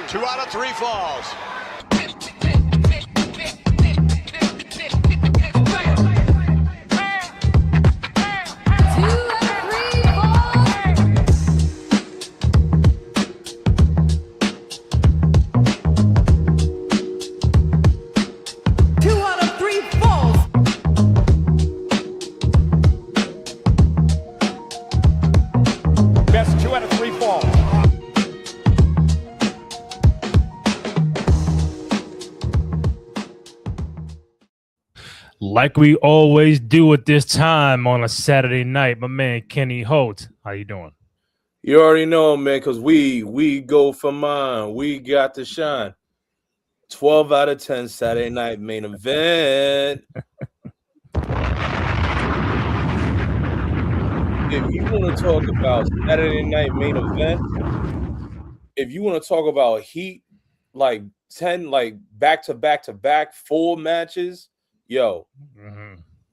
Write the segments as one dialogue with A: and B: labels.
A: 2 out of 3 falls.
B: Like we always do at this time on a Saturday night, my man Kenny Holt. How you doing?
C: You already know, man, because we go for mine. We got to shine. 12 out of 10 Saturday night main event. If you want to talk about Saturday night main event, if you want to talk about heat, like 10, like back-to-back-to-back full matches, yo,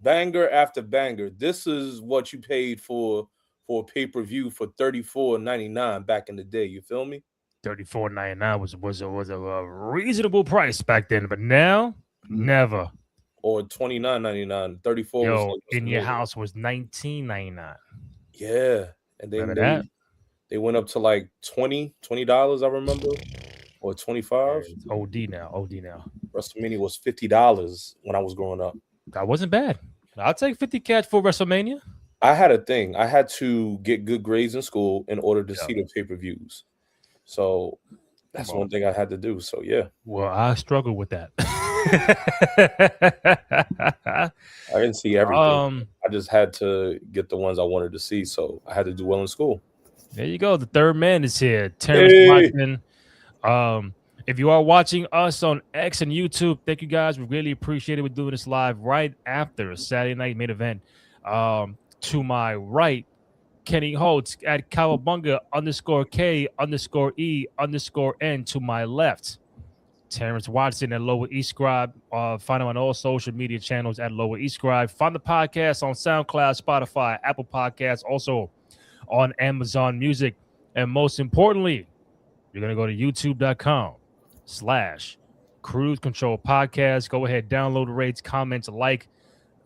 C: banger after banger. This is what you paid for a pay-per-view for $34.99 back in the day. You feel me?
B: $34.99 was a reasonable price back then, but now never.
C: Or $29.99. 34.
B: Yo,
C: was like,
B: in your house was $19.99.
C: Yeah, and then they went up to like $20, I remember, or $25.
B: Yeah, OD now.
C: WrestleMania was $50 when I was growing up.
B: That wasn't bad. I'll take 50 cash for WrestleMania.
C: I had a thing. I had to get good grades in school in order to see the pay-per-views. So that's one thing I had to do. So yeah.
B: Well, I struggled with that.
C: I didn't see everything. I just had to get the ones I wanted to see. So I had to do well in school.
B: There you go. The third man is here. Terrence Watson. If you are watching us on X and YouTube, thank you guys. We really appreciate it. We're doing this live right after a Saturday night main event. To my right, Kenny Holtz at Cowabunga _K_E_N. To my left, Terrence Watson at Lower East Scribe. Find him on all social media channels at Lower East Scribe. Find the podcast on SoundCloud, Spotify, Apple Podcasts, also on Amazon Music. And most importantly, you're going to go to youtube.com/Cruise Control Podcast. Go ahead, download the rates, comments, like,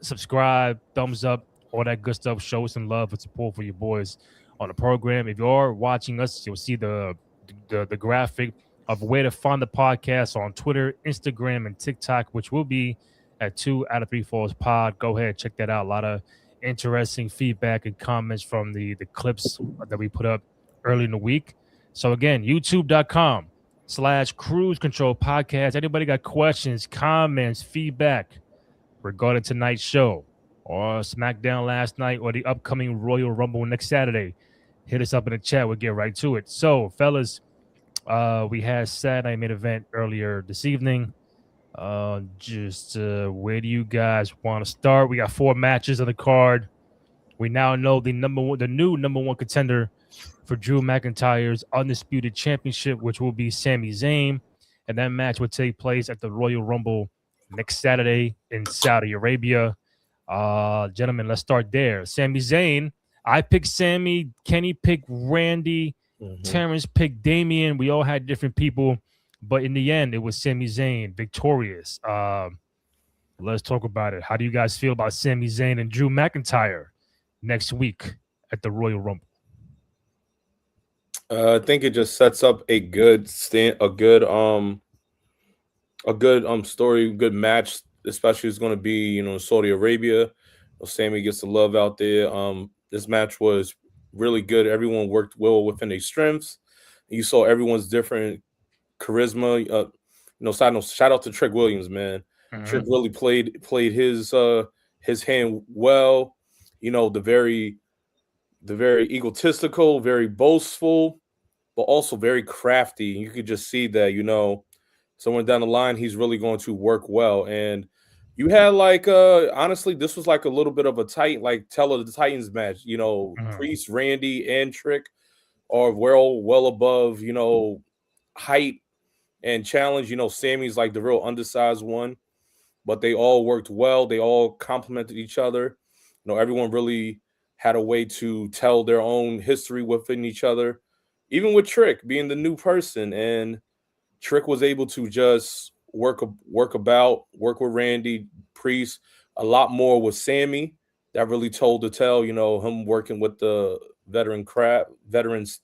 B: subscribe, thumbs up, all that good stuff. Show us some love and support for your boys on the program. If you are watching us, you'll see the graphic of where to find the podcast on Twitter, Instagram, and TikTok, which will be at 2 out of 3 Falls Pod. Go ahead, check that out. A lot of interesting feedback and comments from the clips that we put up early in the week. So again, youtube.com/Cruise Control Podcast. Anybody got questions, comments, feedback regarding tonight's show or SmackDown last night or the upcoming Royal Rumble next Saturday, hit us up in the chat. We'll get right to it. So, fellas, we had Saturday main event earlier this evening. Where do you guys want to start? We got 4 matches on the card. We now know the new number one contender for Drew McIntyre's Undisputed Championship, which will be Sami Zayn. And that match would take place at the Royal Rumble next Saturday in Saudi Arabia. Gentlemen, let's start there. Sami Zayn. I picked Sami. Kenny picked Randy. Terrence picked Damian. We all had different people. But in the end, it was Sami Zayn victorious. Let's talk about it. How do you guys feel about Sami Zayn and Drew McIntyre next week at the Royal Rumble?
C: I think it just sets up a good story, good match. Especially it's going to be, Saudi Arabia. Sami gets the love out there. This match was really good. Everyone worked well within their strengths. You saw everyone's different charisma. Shout out to Trick Williams, man. Trick really played his hand well. The very egotistical, very boastful, but also very crafty. You could just see that, somewhere down the line, he's really going to work well. And you had honestly, this was like a little bit of a tight, Tell of the Titans match. Priest, Randy, and Trick are well above, height and challenge. Sammy's like the real undersized one, but they all worked well. They all complemented each other. Everyone really had a way to tell their own history within each other, even with Trick being the new person. And Trick was able to just work work with Randy Priest a lot more with Sammy. That really told the tale. Him working with the veterans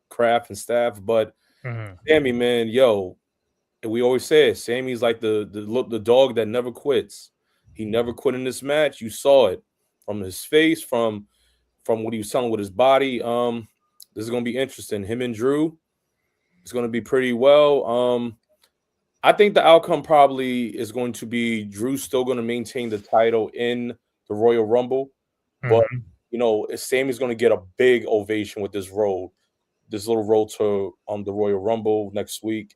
C: craft and staff. But
B: Mhm.
C: Sammy, man, yo, and we always say it, Sammy's like the dog that never quits. He never quit in this match. You saw it from his face, from what he was telling with his body. This is gonna be interesting. Him and Drew, it's gonna be pretty well. I think the outcome probably is going to be Drew's still going to maintain the title in the Royal Rumble, but
B: Mhm.
C: Sammy's going to get a big ovation with this little road to the Royal Rumble next week.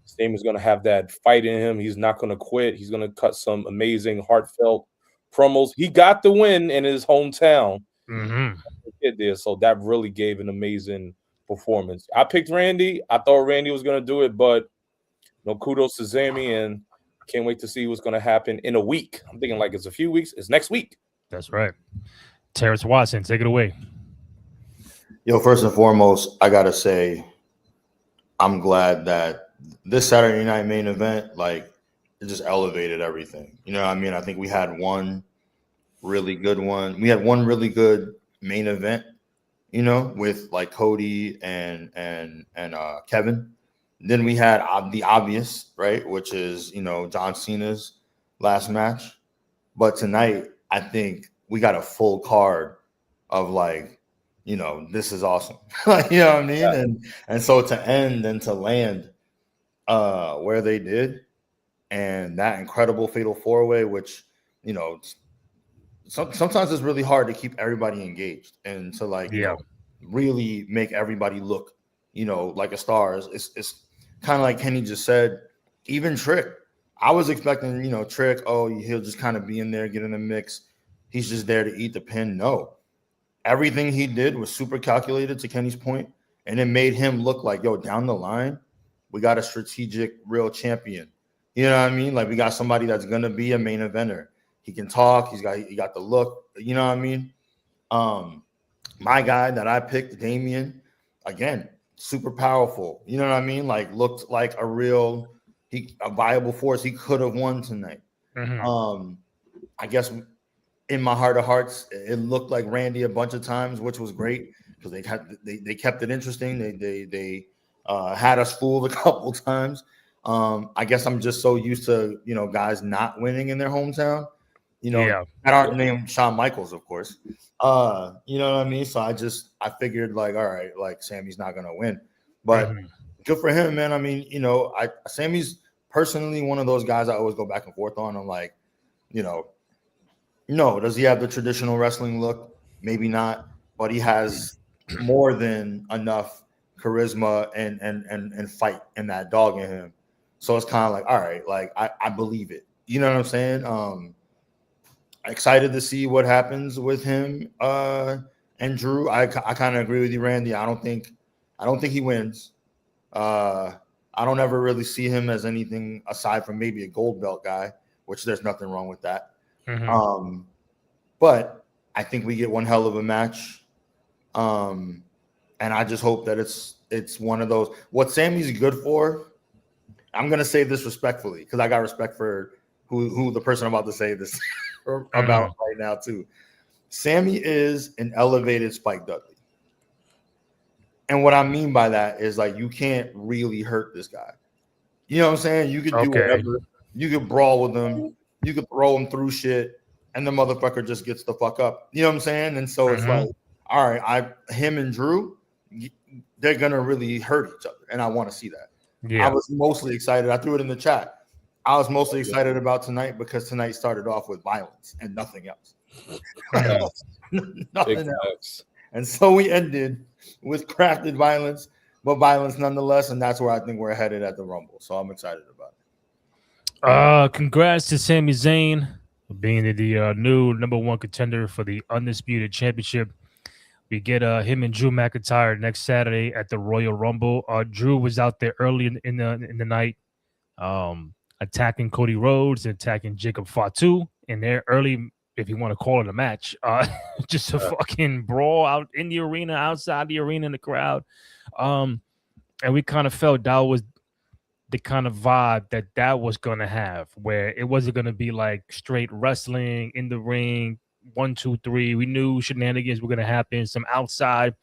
C: Sammy's going to have that fight in him. He's not going to quit. He's going to cut some amazing, heartfelt promos. He got the win in his hometown.
B: Mhm.
C: It did, so that really gave an amazing performance. I picked Randy. I thought Randy was going to do it, but no, kudos to Sammy, and can't wait to see what's going to happen in a week. I'm thinking like it's a few weeks. It's next week.
B: That's right. Terrence Watson, take it away.
A: Yo, first and foremost, I gotta say, I'm glad that this Saturday night main event, like, it just elevated everything. You know what I mean? I think we had one really good one. We had one really good main event, with like Cody and Kevin. Then we had the obvious, right, which is John Cena's last match. But tonight, I think we got a full card of like, this is awesome. You know what I mean?
C: Yeah.
A: And so to end and to land where they did, and that incredible fatal four-way, which sometimes it's really hard to keep everybody engaged and to like really make everybody look like a star. It's kind of like Kenny just said. Even Trick, I was expecting Trick, he'll just kind of be in there, get in the mix. He's just there to eat the pin. No, everything he did was super calculated, to Kenny's point, and it made him look like, down the line, we got a strategic real champion. You know what I mean? Like, we got somebody that's gonna be a main eventer. He can talk. He got the look. You know what I mean? My guy that I picked, Damien, again, super powerful. You know what I mean? Like, looked like a viable force. He could have won tonight.
B: Mm-hmm.
A: I guess in my heart of hearts, it looked like Randy a bunch of times, which was great because they kept it interesting. They had us fooled a couple times. I guess I'm just so used to guys not winning in their hometown. That aren't named Shawn Michaels, of course. You know what I mean? So I figured like, all right, like Sammy's not gonna win, but good for him, man. I mean, Sammy's personally one of those guys I always go back and forth on. I'm like, no, does he have the traditional wrestling look? Maybe not, but he has more than enough charisma and fight in that dog in him. So it's kind of like, all right, like I believe it. You know what I'm saying? Excited to see what happens with him and Drew. I kind of agree with you, Randy. I don't think he wins. I don't ever really see him as anything aside from maybe a gold belt guy, which there's nothing wrong with that. But I think we get one hell of a match. And I just hope that it's one of those. What Sammy's good for, I'm gonna say this respectfully because I got respect for who the person I'm about to say this about right now too. Sammy is an elevated Spike Dudley. And what I mean by that is like you can't really hurt this guy. You know what I'm saying? You could do whatever. You could brawl with him. You could throw him through shit, and the motherfucker just gets the fuck up. You know what I'm saying? And so it's like, all right, him and Drew, they're gonna really hurt each other, and I want to see that. I was mostly excited. I threw it in the chat. I was mostly excited about tonight because tonight started off with violence and nothing else. Nothing else. And so we ended with crafted violence, but violence nonetheless. And that's where I think we're headed at the Rumble. So I'm excited about
B: it. Congrats to Sami Zayn being the new #1 contender for the Undisputed Championship. We get him and Drew McIntyre next Saturday at the Royal Rumble. Drew was out there early in the night, attacking Cody Rhodes and attacking Jacob Fatu in there early, if you want to call it a match. Just a fucking brawl out in the arena, outside the arena, in the crowd. And we kind of felt that was the kind of vibe that was going to have, where it wasn't going to be like straight wrestling in the ring, 1, 2, 3. We knew shenanigans were going to happen, some outside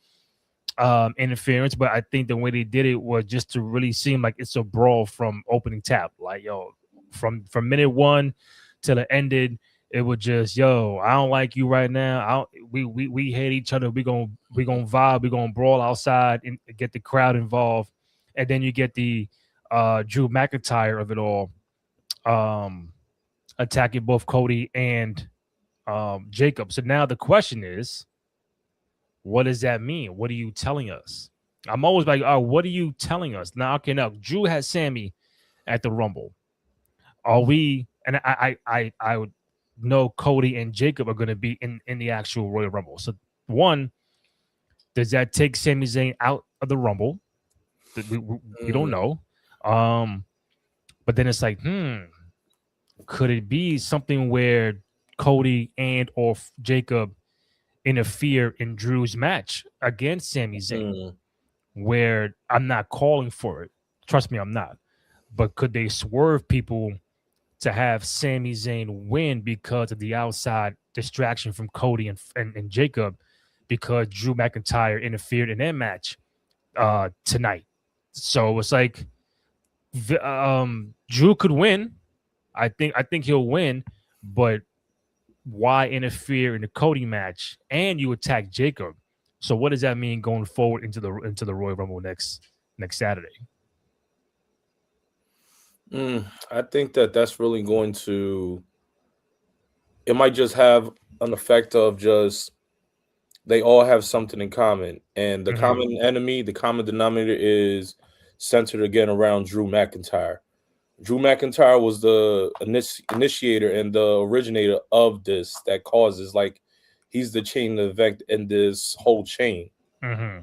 B: interference, but I think the way they did it was just to really seem like it's a brawl from opening tap. Like, yo, from minute one till it ended, it was just, yo, I don't like you right now. We hate each other. We gonna vibe. We gonna brawl outside and get the crowd involved, and then you get the Drew McIntyre of it all, attacking both Cody and Jacob. So now the question is, what does that mean? What are you telling us? I'm always like, oh, what are you telling us? Now, okay, now Drew has Sammy at the Rumble. Are we? And I would know Cody and Jacob are going to be in the actual Royal Rumble. So one, does that take Sami Zayn out of the Rumble? We don't know. But then it's like, could it be something where Cody and or Jacob interfere in Drew's match against Sami Zayn, where I'm not calling for it. Trust me, I'm not. But could they swerve people to have Sami Zayn win because of the outside distraction from Cody and Jacob, because Drew McIntyre interfered in their match tonight? So it's like Drew could win. I think he'll win, but why interfere in the Cody match and you attack Jacob? So what does that mean going forward into the Royal Rumble next Saturday?
C: I think that's really going to. It might just have an effect of just they all have something in common, and the common enemy, the common denominator, is centered again around Drew McIntyre. Drew McIntyre was the initiator and the originator of this that causes, like, he's the chain of event in this whole chain.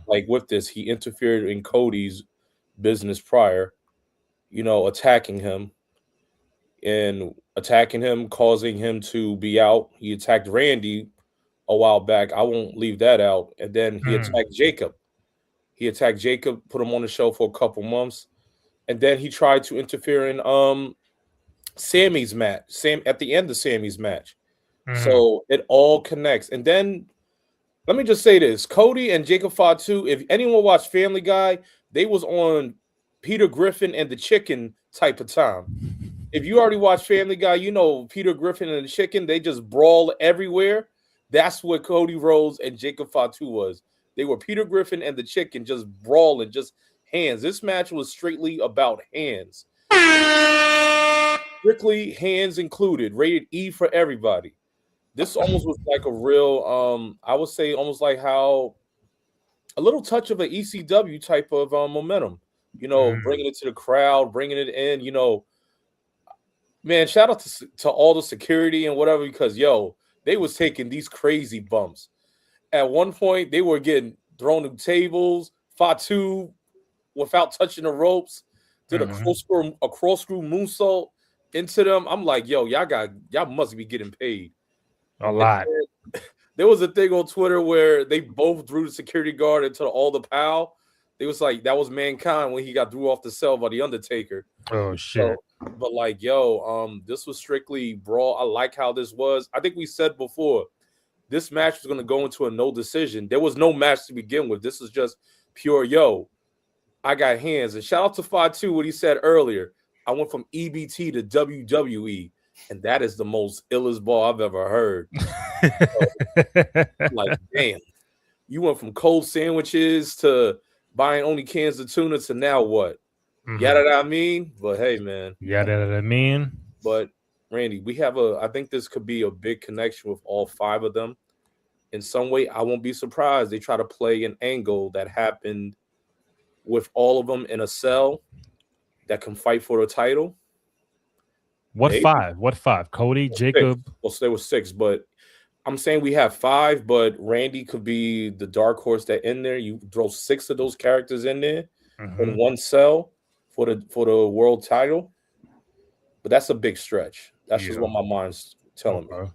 C: Like with this, he interfered in Cody's business prior, attacking him, causing him to be out. He attacked Randy a while back. I won't leave that out. And then he attacked Jacob. Put him on the show for a couple months. And then he tried to interfere in Sammy's match. At the end of Sammy's match. So it all connects. And then let me just say this: Cody and Jacob Fatu, if anyone watched Family Guy, they was on Peter Griffin and the Chicken type of time. If you already watched Family Guy, you know Peter Griffin and the Chicken, they just brawl everywhere. That's what Cody Rhodes and Jacob Fatu was. They were Peter Griffin and the Chicken, just brawling, just hands. This match was straightly about hands. Strictly hands included, rated E for everybody. This almost was like a real, I would say almost like how a little touch of an ECW type of momentum, bringing it to the crowd, bringing it in, man, shout out to all the security and whatever, because, they was taking these crazy bumps. At one point, they were getting thrown to tables. Fatu, without touching the ropes, did a cross-screw moonsault into them. I'm like, y'all must be getting paid
B: a lot.
C: There was a thing on Twitter where they both drew the security guard into all the POW. It was like that was Mankind when he got threw off the cell by the Undertaker.
B: Oh shit!
C: So, but like, this was strictly brawl. I like how this was. I think we said before this match was going to go into a no decision. There was no match to begin with. This was just pure I got hands. And shout out to Fatu, what he said earlier. I went from EBT to WWE, and that is the most illest ball I've ever heard. Like, damn, you went from cold sandwiches to buying only cans of tuna to now what? Yada I mean? But hey, man.
B: Yada I mean.
C: But Randy, I think this could be a big connection with all five of them. In some way, I won't be surprised they try to play an angle that happened with all of them in a cell that can fight for the title.
B: What five? What five? Cody, Jacob.
C: Well, so there was 6, but I'm saying we have 5, but Randy could be the dark horse that in there. You throw 6 of those characters in there in one cell for the world title. But that's a big stretch. That's just what my mind's telling me.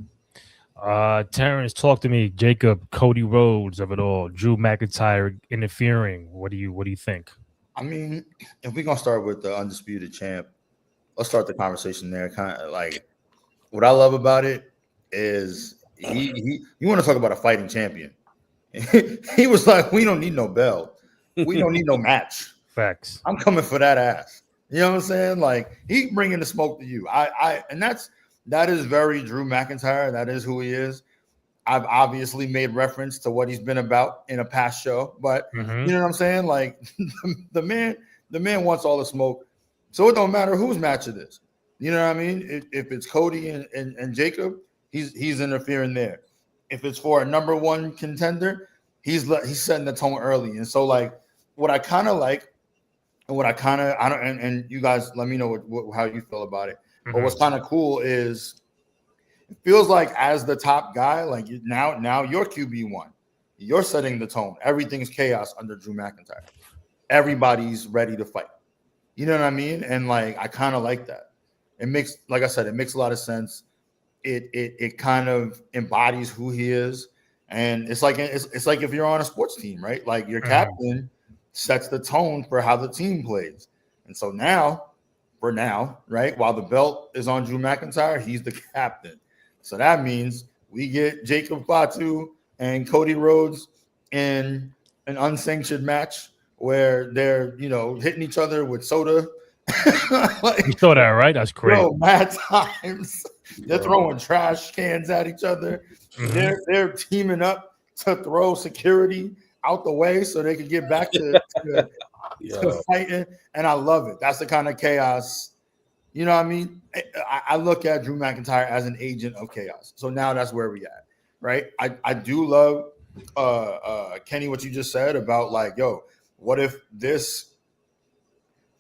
B: Terrence, talk to me. Jacob, Cody Rhodes of it all. Drew McIntyre interfering. What do you think?
A: I mean, if we're gonna start with the undisputed champ, let's start the conversation there. Kind of like what I love about it is he you want to talk about a fighting champion. He was like, we don't need no belt. We don't need no match.
B: Facts.
A: I'm coming for that ass. You know what I'm saying? Like he bringing the smoke to you. And that is very Drew McIntyre. That is who he is. I've obviously made reference to what he's been about in a past show, but you know what I'm saying? Like the man wants all the smoke. So it don't matter whose match it is. You know what I mean? If it's Cody and Jacob, he's interfering there. If it's for a number one contender, he's setting the tone early. And so like what I kind of like and what I kind of I don't and you guys let me know how you feel about it. But what's kind of cool is it feels like as the top guy, like now you're QB1. You're setting the tone. Everything's chaos under Drew McIntyre. Everybody's ready to fight. You know what I mean? And like I kind of like that. It makes, like I said, it makes a lot of sense. It kind of embodies who he is. And it's like if you're on a sports team, right? Like your captain sets the tone for how the team plays. And so now, right, while the belt is on Drew McIntyre, he's the captain. So that means we get Jacob Fatu and Cody Rhodes in an unsanctioned match where they're, hitting each other with soda.
B: Like, you saw that, right? That's crazy.
A: Mad times. They're throwing trash cans at each other. They're teaming up to throw security out the way so they can get back to fighting. And I love it. That's the kind of chaos. You know what I mean? I look at Drew McIntyre as an agent of chaos. So now that's where we at, right? I do love Kenny, what you just said about like, yo, what if this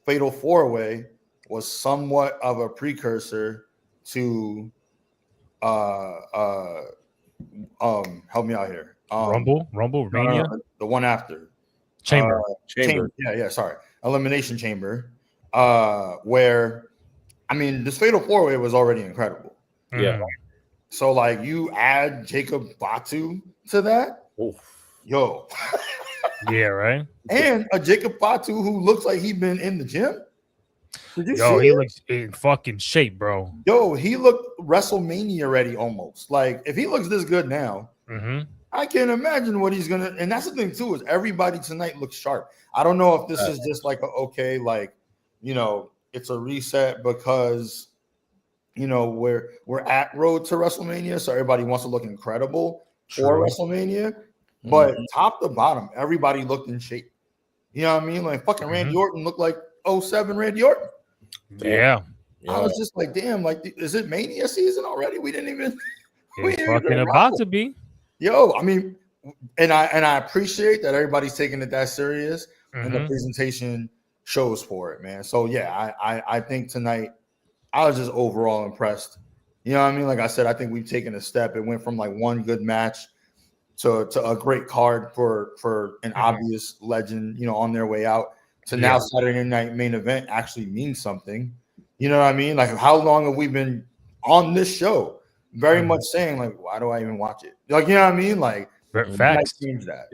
A: Fatal 4-Way was somewhat of a precursor to help me out here.
B: Rumble, Mania?
A: The one after.
B: Chamber.
A: Yeah, sorry. Elimination Chamber. Where I mean, this Fatal 4-Way was already incredible.
C: Yeah.
A: So, like, you add Jacob Fatu to that, yo.
B: Yeah, right.
A: And a Jacob Fatu who looks like he's been in the gym.
B: Yo, he looks in fucking shape, bro.
A: Yo, he looked WrestleMania ready almost. Like, if he looks this good now, I can't imagine what he's gonna. And that's the thing too, is everybody tonight looks sharp. I don't know if this is just like it's a reset because we're at road to WrestleMania, so everybody wants to look incredible for WrestleMania. But top to bottom, everybody looked in shape. You know what I mean? Like fucking Randy Orton looked like 07 Randy Orton.
B: Yeah.
A: I was just like, damn, like, is it Mania season already? We didn't even.
B: It's fucking about to be.
A: Yo, I mean, and I appreciate that everybody's taking it that serious, and the presentation shows for it, man. So yeah, I think tonight I was just overall impressed. You know what I mean? Like I said, I think we've taken a step. It went from like one good match to a great card for an obvious legend, on their way out, to now Saturday night main event actually means something. You know what I mean? Like, how long have we been on this show? Very much saying, like, why do I even watch it? Like, you know what I mean? Like,
B: facts.
A: Tonight seems that.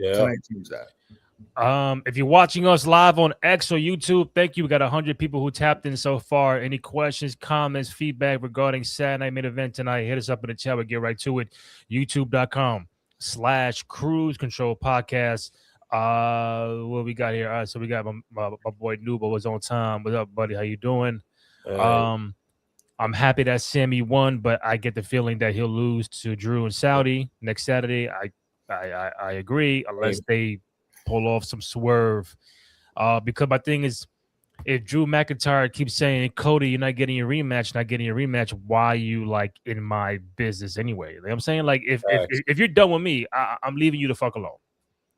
B: If you're watching us live on X or YouTube, thank you. We got 100 people who tapped in so far. Any questions, comments, feedback regarding Saturday night main event tonight, hit us up in the chat. We'll get right to it. YouTube.com/Cruise Control Podcast. What we got here? All right, so we got my boy Nuba was on time. What's up, buddy? How you doing? I'm happy that Sammy won, but I get the feeling that he'll lose to Drew and Saudi next Saturday. I agree, unless they pull off some swerve. Because my thing is, if Drew McIntyre keeps saying, Cody, you're not getting your rematch, why are you like in my business anyway? You know what I'm saying? Like, if you're done with me, I'm leaving you the fuck alone.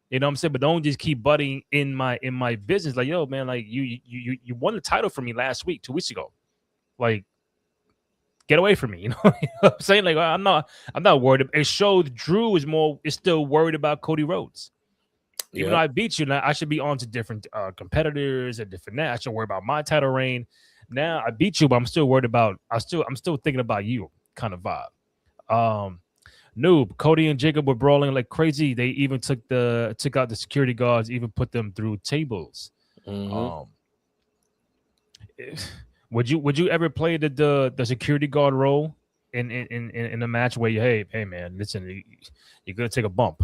B: You know what I'm saying? But don't just keep butting in my business. Like, yo, man, like you won the title from me last week, 2 weeks ago. Like, get away from me. You know what I'm saying? Like, I'm not worried. It showed Drew is still worried about Cody Rhodes. Even though I beat you, now I should be on to different competitors and different. I should worry about my title reign. Now I beat you, but I'm still worried about. I'm still thinking about you, kind of vibe. Noob, Cody and Jacob were brawling like crazy. They even took out the security guards, even put them through tables.
C: Mhm.
B: Would you ever play the security guard role in a match where you hey man, listen, you're gonna take a bump,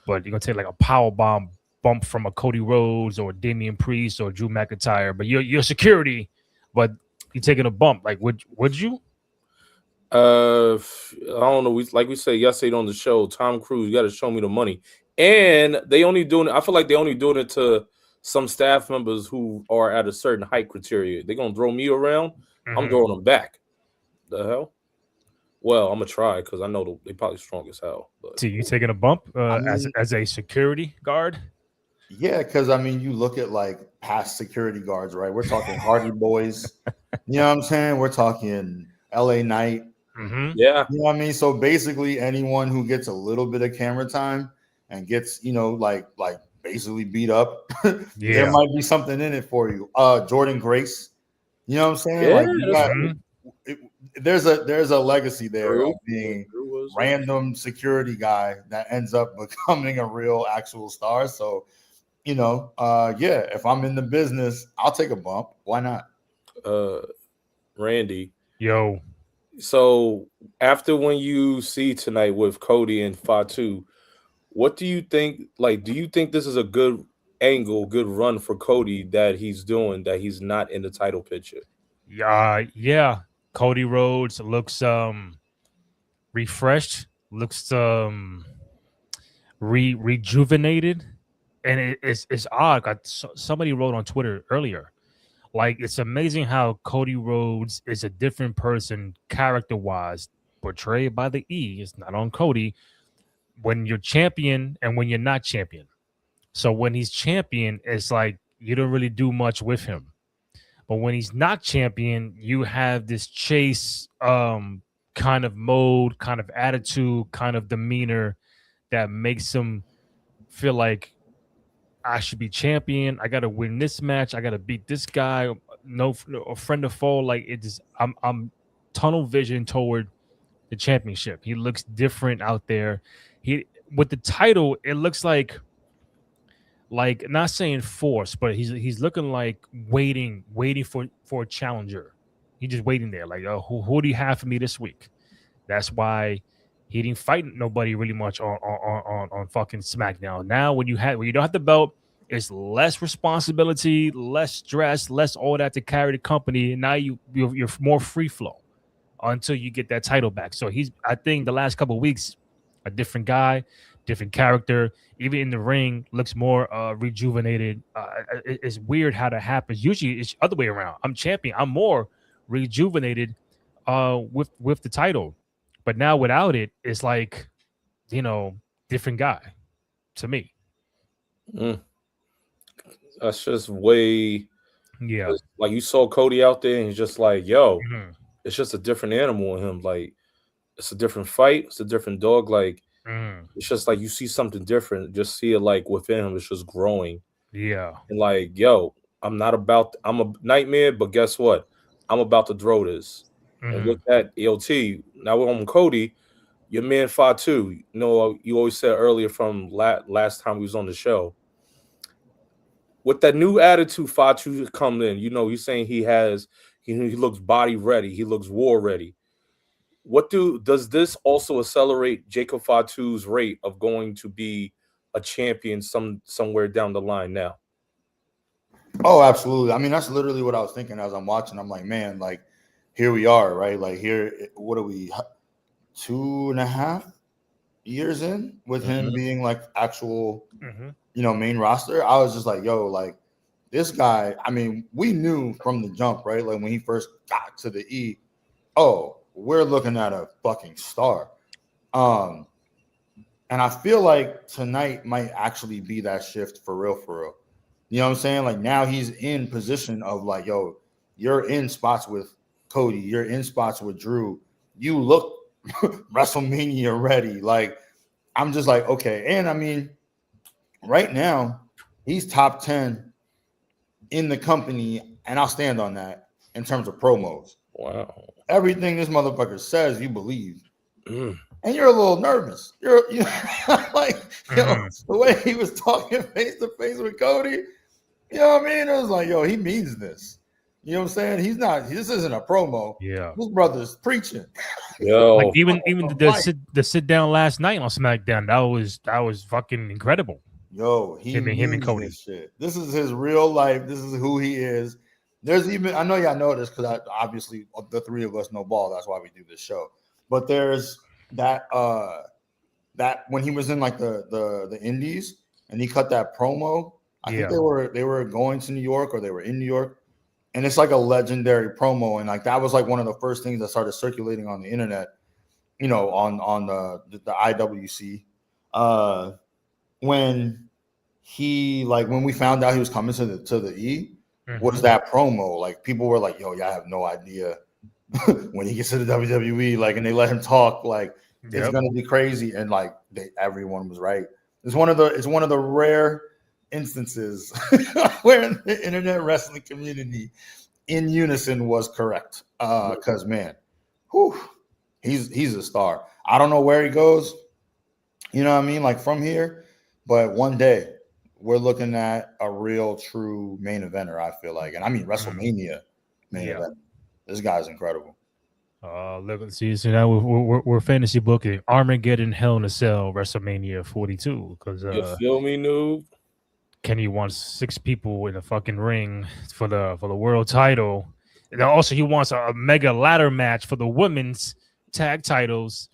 B: but you're gonna take like a power bomb bump from a Cody Rhodes or Damian Priest or Drew McIntyre, but you're security, but you're taking a bump. Like would you?
C: I don't know. We said yesterday on the show, Tom Cruise, you got to show me the money. And they only doing it. I feel like they only doing it to some staff members who are at a certain height criteria. They're gonna throw me around. I'm
B: Mhm.
C: throwing them back. The hell? Well, I'm gonna try because I know they probably strong as hell. But
B: So you taking a bump
A: I
B: as
A: mean,
B: as a security guard?
A: yeah, because I mean, you look at like past security guards, right? We're talking Hardy Boys. You know what I'm saying? We're talking LA Knight.
B: Mm-hmm.
C: yeah,
A: You know what I mean? So basically, anyone who gets a little bit of camera time and gets, like basically beat up, there
B: Yeah.
A: might be something in it for you. Jordan Grace. You know what I'm saying?
C: yeah.
A: Like you
C: That's
A: got
B: Mhm.
A: there's a legacy there
C: true.
A: of being
C: Drew was
A: random security guy that ends up becoming a real actual star. So, yeah, if I'm in the business, I'll take a bump. Why not?
C: Randy.
B: Yo.
C: So after when you see tonight with Cody and Fatu, what do you think? Like, do you think this is a good angle, good run for Cody that he's doing that he's not in the title picture?
B: Yeah. Cody Rhodes looks refreshed, looks rejuvenated, and it's odd. Somebody wrote on Twitter earlier, like it's amazing how Cody Rhodes is a different person character wise, portrayed by the E. It's not on Cody when you're champion and when you're not champion. So when he's champion, it's like you don't really do much with him. But when he's not champion, you have this chase kind of mode, kind of attitude, kind of demeanor that makes him feel like I should be champion. I gotta win this match. I gotta beat this guy. No, a friend or foe. Like it just, I'm tunnel vision toward the championship. He looks different out there. He with the title, it looks like not saying force, but he's looking like waiting for a challenger. He's just waiting there, like, oh, who do you have for me this week? That's why he didn't fight nobody really much on fucking SmackDown. Now when you don't have the belt, it's less responsibility, less stress, less all that to carry the company. And now you're more free flow until you get that title back. So I think the last couple of weeks, a different guy, different character, even in the ring, looks more rejuvenated. It's weird how that happens. Usually it's the other way around. I'm champion. I'm more rejuvenated with the title. But now without it, it's like, different guy to me.
C: Mm, that's just way
B: Yeah.
C: like you saw Cody out there and he's just like, yo,
B: Mhm.
C: it's just a different animal in him. Like it's a different fight, it's a different dog. Like
B: Mm.
C: it's just like you see something different. Just see it like within him, it's just growing.
B: Yeah.
C: And like, yo, I'm a nightmare, but guess what? I'm about to throw this. And
B: Mhm.
C: with that, ELT, now we're on Cody, your man Fatu. You know, you always said earlier from last time we was on the show. With that new attitude, Fatu come in. You know, he's saying he looks body ready, he looks war ready. Does this also accelerate Jacob Fatu's rate of going to be a champion somewhere down the line now?
A: Oh, absolutely. I mean, that's literally what I was thinking as I'm watching. I'm like, man, like here we are, right? Like here, what are we, 2.5 years in with him
C: Mhm.
A: being like actual,
B: Mhm.
A: main roster? I was just like, yo, like this guy. I mean, we knew from the jump, right? Like when he first got to the E, oh, we're looking at a fucking star. And I feel like tonight might actually be that shift for real, for real. You know what I'm saying? Like now he's in position of like, yo, you're in spots with Cody, you're in spots with Drew. You look WrestleMania ready. Like I'm just like, okay. And I mean, right now, he's top 10 in the company, and I'll stand on that in terms of promos.
C: Wow.
A: Everything this motherfucker says, you believe.
C: Mm.
A: And you're a little nervous. You're like,
B: Mhm.
A: the way he was talking face to face with Cody, You know what I mean? It was like, yo, he means this. You know what I'm saying? He's not. This isn't a promo.
B: Yeah.
A: This brother's preaching.
C: Yo,
B: Like even
A: Right.
B: the sit down last night on SmackDown, that was fucking incredible.
A: Yo, he
B: Him and
A: means
B: Cody.
A: this shit. This is his real life. This is who he is. There's even, I know y'all know this because obviously the three of us know ball. That's why we do this show. But there's that when he was in like the Indies and he cut that promo. I think they were going to New York or they were in New York, and it's like a legendary promo. And like that was like one of the first things that started circulating on the internet. You know, on the IWC. When we found out he was coming to the E, was that promo. Like people were like, yo, y'all have no idea when he gets to the WWE, like, and they let him talk, like it's gonna be crazy. And like everyone was right. It's one of the rare instances where the internet wrestling community in unison was correct. Because man, he's a star. I don't know where he goes, you know what I mean, like from here. But one day we're looking at a real, true main eventer, I feel like. And I mean, WrestleMania main event. This guy's incredible.
B: Let's see. So now we're fantasy booking Armageddon Hell in a Cell WrestleMania 42 because
C: you feel me, noob?
B: Kenny wants 6 people in a fucking ring for the world title. And also he wants a mega ladder match for the women's tag titles.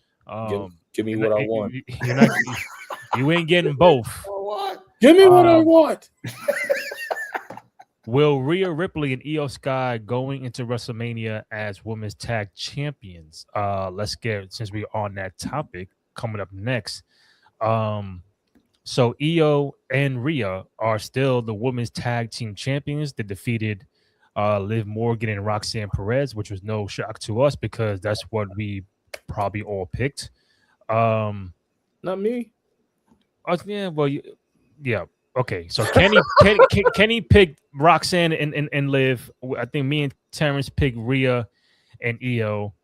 C: Give me what I want.
B: You ain't getting both.
A: What?
C: Give me what I want.
B: Will Rhea Ripley and Io Sky going into WrestleMania as women's tag champions? Let's get, since we're on that topic, coming up next. So Io and Rhea are still the women's tag team champions. They defeated Liv Morgan and Roxanne Perez, which was no shock to us because that's what we probably all picked.
C: Not me.
B: Yeah, well, yeah. Okay, so Kenny picked Roxanne and Liv. I think me and Terrence picked Rhea and Io.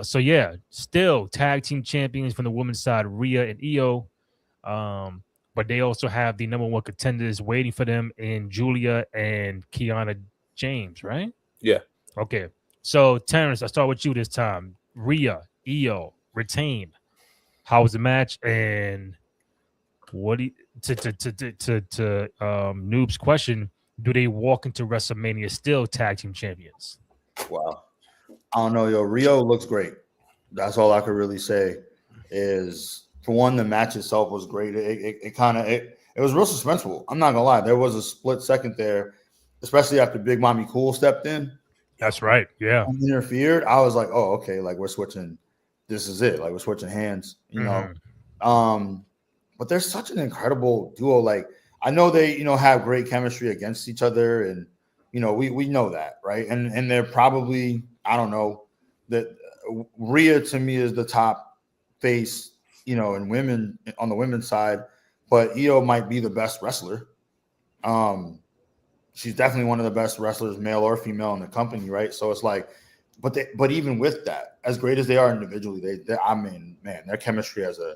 B: So yeah, still tag team champions from the women's side, Rhea and Io. But they also have the number 1 contenders waiting for them in Julia and Kiana James, right?
C: Yeah.
B: Okay. So Terrence, I start with you this time. Rhea, Io, retain. How was the match? And what do you, to Noob's question, do they walk into WrestleMania still tag team champions?
A: Wow. I don't know, yo. Rio looks great. That's all I could really say. Is for one, the match itself was great. It was real suspenseful. I'm not gonna lie. There was a split second there, especially after Big Mommy Cool stepped in.
B: That's right. Yeah.
A: And interfered. I was like, oh, okay, like we're switching. This is it. Like we're switching hands, you know. But they're such an incredible duo. Like I know they, have great chemistry against each other, and we know that, right? And they're probably, I don't know, that Rhea to me is the top face, in women on the women's side, but Io might be the best wrestler. She's definitely one of the best wrestlers, male or female, in the company, right? So it's like, but even with that, as great as they are individually, their chemistry as a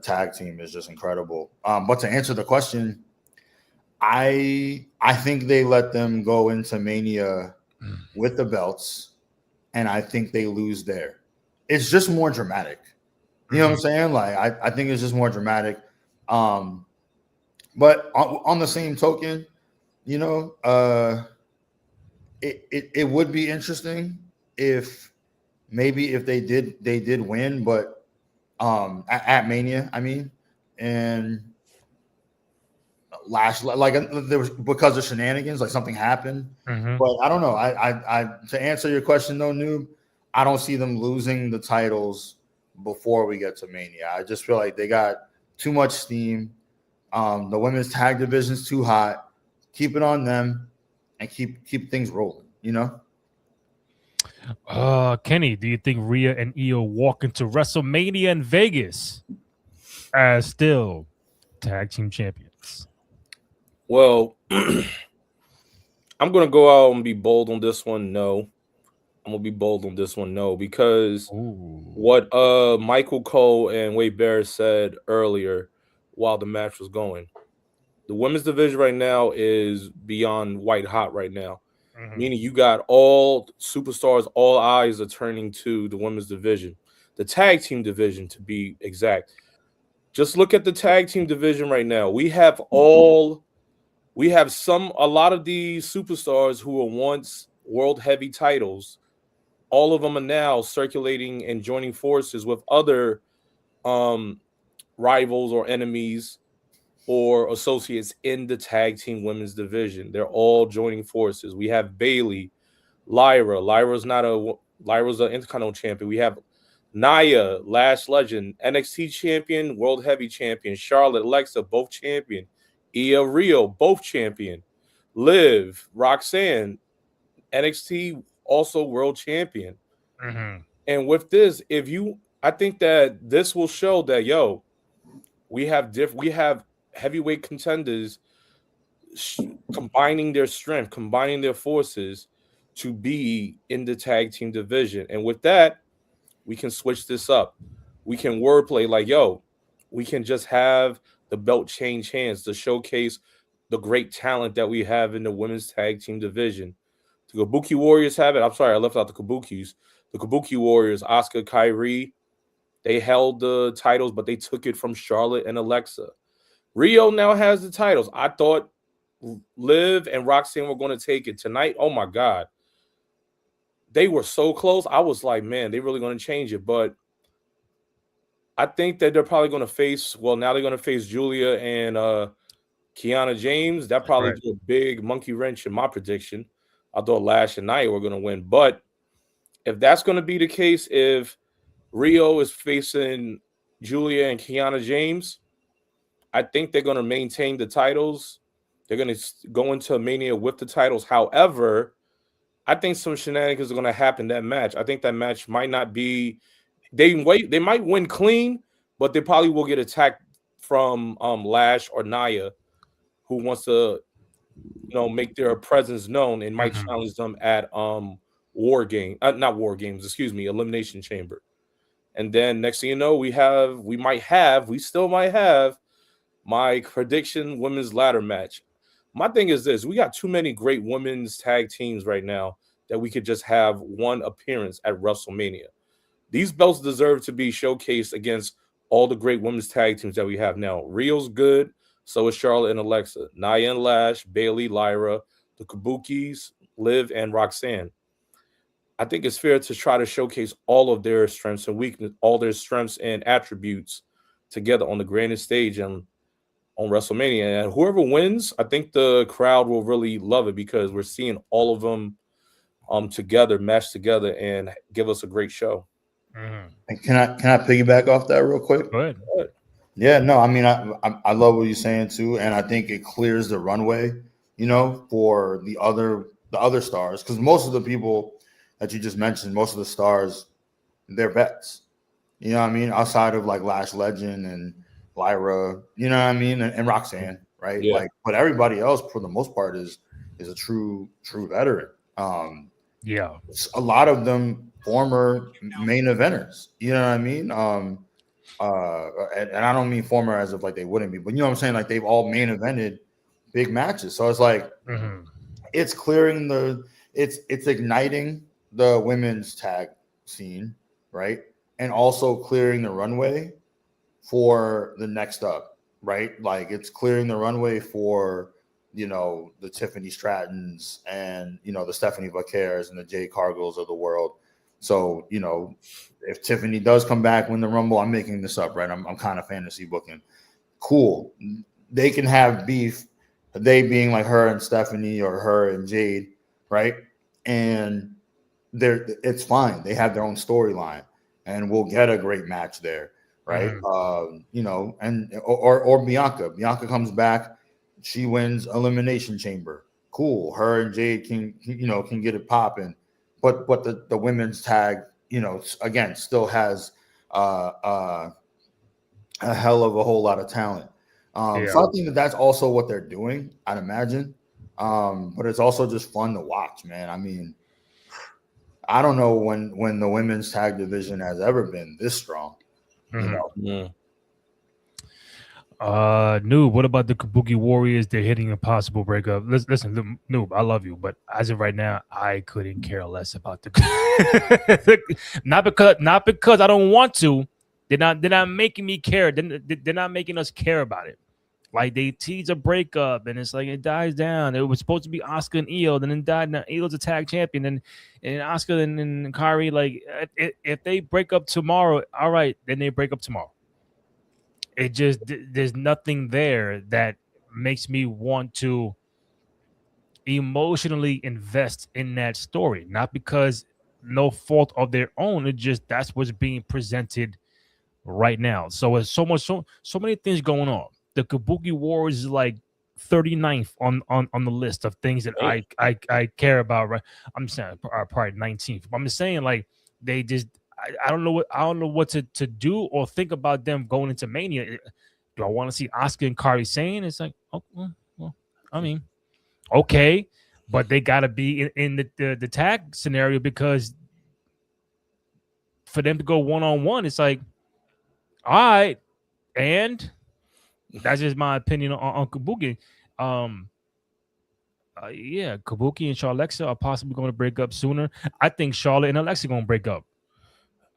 A: tag team is just incredible. But to answer the question, I think they let them go into Mania with the belts, and I think they lose there. It's just more dramatic. You know what I'm saying? Like I think it's just more dramatic. But on the same token, it would be interesting if they did win, but at Mania, I mean, and there was, because of shenanigans, like something happened. But I don't know. I to answer your question though, Noob, I don't see them losing the titles before we get to Mania. I just feel like they got too much steam. The women's tag division's too hot. Keep it on them and keep things rolling,
B: Kenny, do you think Rhea and Io walk into WrestleMania in Vegas as still tag team champions?
C: Well, I'm going to go out and be bold on this one. No. I'm going to be bold on this one. No, because what Michael Cole and Wade Barrett said earlier while the match was going, The women's division right now is beyond white hot right now.
B: Mhm.
C: Meaning you got all superstars, all eyes are turning to the women's division, the tag team division to be exact. Just look at the tag team division right now. We have a lot of these superstars who were once world heavy titles. All of them are now circulating and joining forces with other rivals or enemies or associates in the tag team women's division. They're all joining forces. We have Bailey, Lyra. Lyra's an Intercontinental champion. We have Nia, Lash Legend, NXT champion, World Heavy champion. Charlotte, Alexa, both champion. Io Rio, both champion. Liv, Roxanne, NXT also world champion.
B: Mhm.
C: And with this, I think that this will show that we have heavyweight contenders combining their strength, combining their forces to be in the tag team division. And with that, we can switch this up. We can wordplay like, we can just have the belt change hands to showcase the great talent that we have in the women's tag team division. The Kabuki Warriors have it. I'm sorry, I left out the Kabukis. The Kabuki Warriors, Asuka, Kyrie, they held the titles, but they took it from Charlotte and Alexa. Rio now has the titles. I thought Liv and Roxanne were going to take it tonight. Oh my God. They were so close. I was like, man, they're really going to change it. But I think that they're probably going to face, now they're going to face Julia and Kiana James. That probably
B: Right.
C: do a big monkey wrench in my prediction. I thought Lash and Nia were going to win. But if that's going to be the case, if Rio is facing Julia and Kiana James, I think they're going to maintain the titles. They're going to go into Mania with the titles. However, I think some shenanigans are going to happen that match. I think that match might not be they might win clean, but they probably will get attacked from Lash or Nia, who wants to make their presence known and might
B: Mhm.
C: challenge them at Elimination Chamber. And then next thing you know, we still might have my prediction women's ladder match. My thing is this: we got too many great women's tag teams right now that we could just have one appearance at WrestleMania. These belts deserve to be showcased against all the great women's tag teams that we have now. Rio's good, so is Charlotte and Alexa, Nia and Lash, Bailey, Lyra, the Kabukis, Liv, and Roxanne. I think it's fair to try to showcase all of their strengths and weakness, all their strengths and attributes together on the grandest stage and on WrestleMania. And whoever wins, I think the crowd will really love it because we're seeing all of them together, meshed together, and give us a great show.
B: Mhm.
A: And can I piggyback off that real quick?
B: Go ahead.
A: Yeah, no, I mean I love what you're saying too, and I think it clears the runway, for the other stars, because most of the people that you just mentioned, most of the stars, they're vets. You know what I mean? Outside of like Lash Legend and Lyra, you know what I mean, and Roxanne, right?
C: Yeah.
A: Like, but everybody else for the most part is a true veteran.
B: Yeah.
A: A lot of them former main eventers. You know what I mean? And I don't mean former as if like they wouldn't be, but you know what I'm saying? Like they've all main evented big matches. So it's like
B: Mhm.
A: it's clearing it's igniting the women's tag scene, right? And also clearing the runway for the next up, right? Like it's clearing the runway for the Tiffany Strattons and the Stephanie Vaquers and the Jay Cargills of the world. So if Tiffany does come back, win the Rumble, I'm making this up, right? I'm kind of fantasy booking. Cool. They can have beef, they being like her and Stephanie or her and Jade, right? And it's fine. They have their own storyline, and we'll get a great match there, right? And or Bianca. Bianca comes back, she wins Elimination Chamber. Cool. Her and Jade can get it popping, but the women's tag, again, still has a hell of a whole lot of talent. So I think that's also what they're doing, I'd imagine. But it's also just fun to watch, man. I mean, I don't know when the women's tag division has ever been this strong.
B: Mhm.
C: Yeah.
B: Noob, what about the Kabuki Warriors? They're hitting a possible breakup. Listen, Noob, I love you, but as of right now, I couldn't care less about the. not because I don't want to. They're not making me care. They're not making us care about it. Like they tease a breakup, and it's like it dies down. It was supposed to be Oscar and Io, then it died. Now Io's a tag champion, and Oscar and Kari. Like if they break up tomorrow, all right, then they break up tomorrow. It just there's nothing there that makes me want to emotionally invest in that story. Not because no fault of their own. It just that's what's being presented right now. So it's so many things going on. The Kabuki Wars is like 39th on the list of things that I care about. Right, I'm saying probably 19th. I'm just saying like they just I don't know what to do or think about them going into Mania. Do I want to see Oscar and Kari Sane? It's like, oh well, I mean, okay, but they got to be in the tag scenario because for them to go one-on-one, it's like, all right, and that's just my opinion on Kabuki. Yeah, Kabuki and Charlexa are possibly going to break up sooner. I think Charlotte and Alexa going to break up.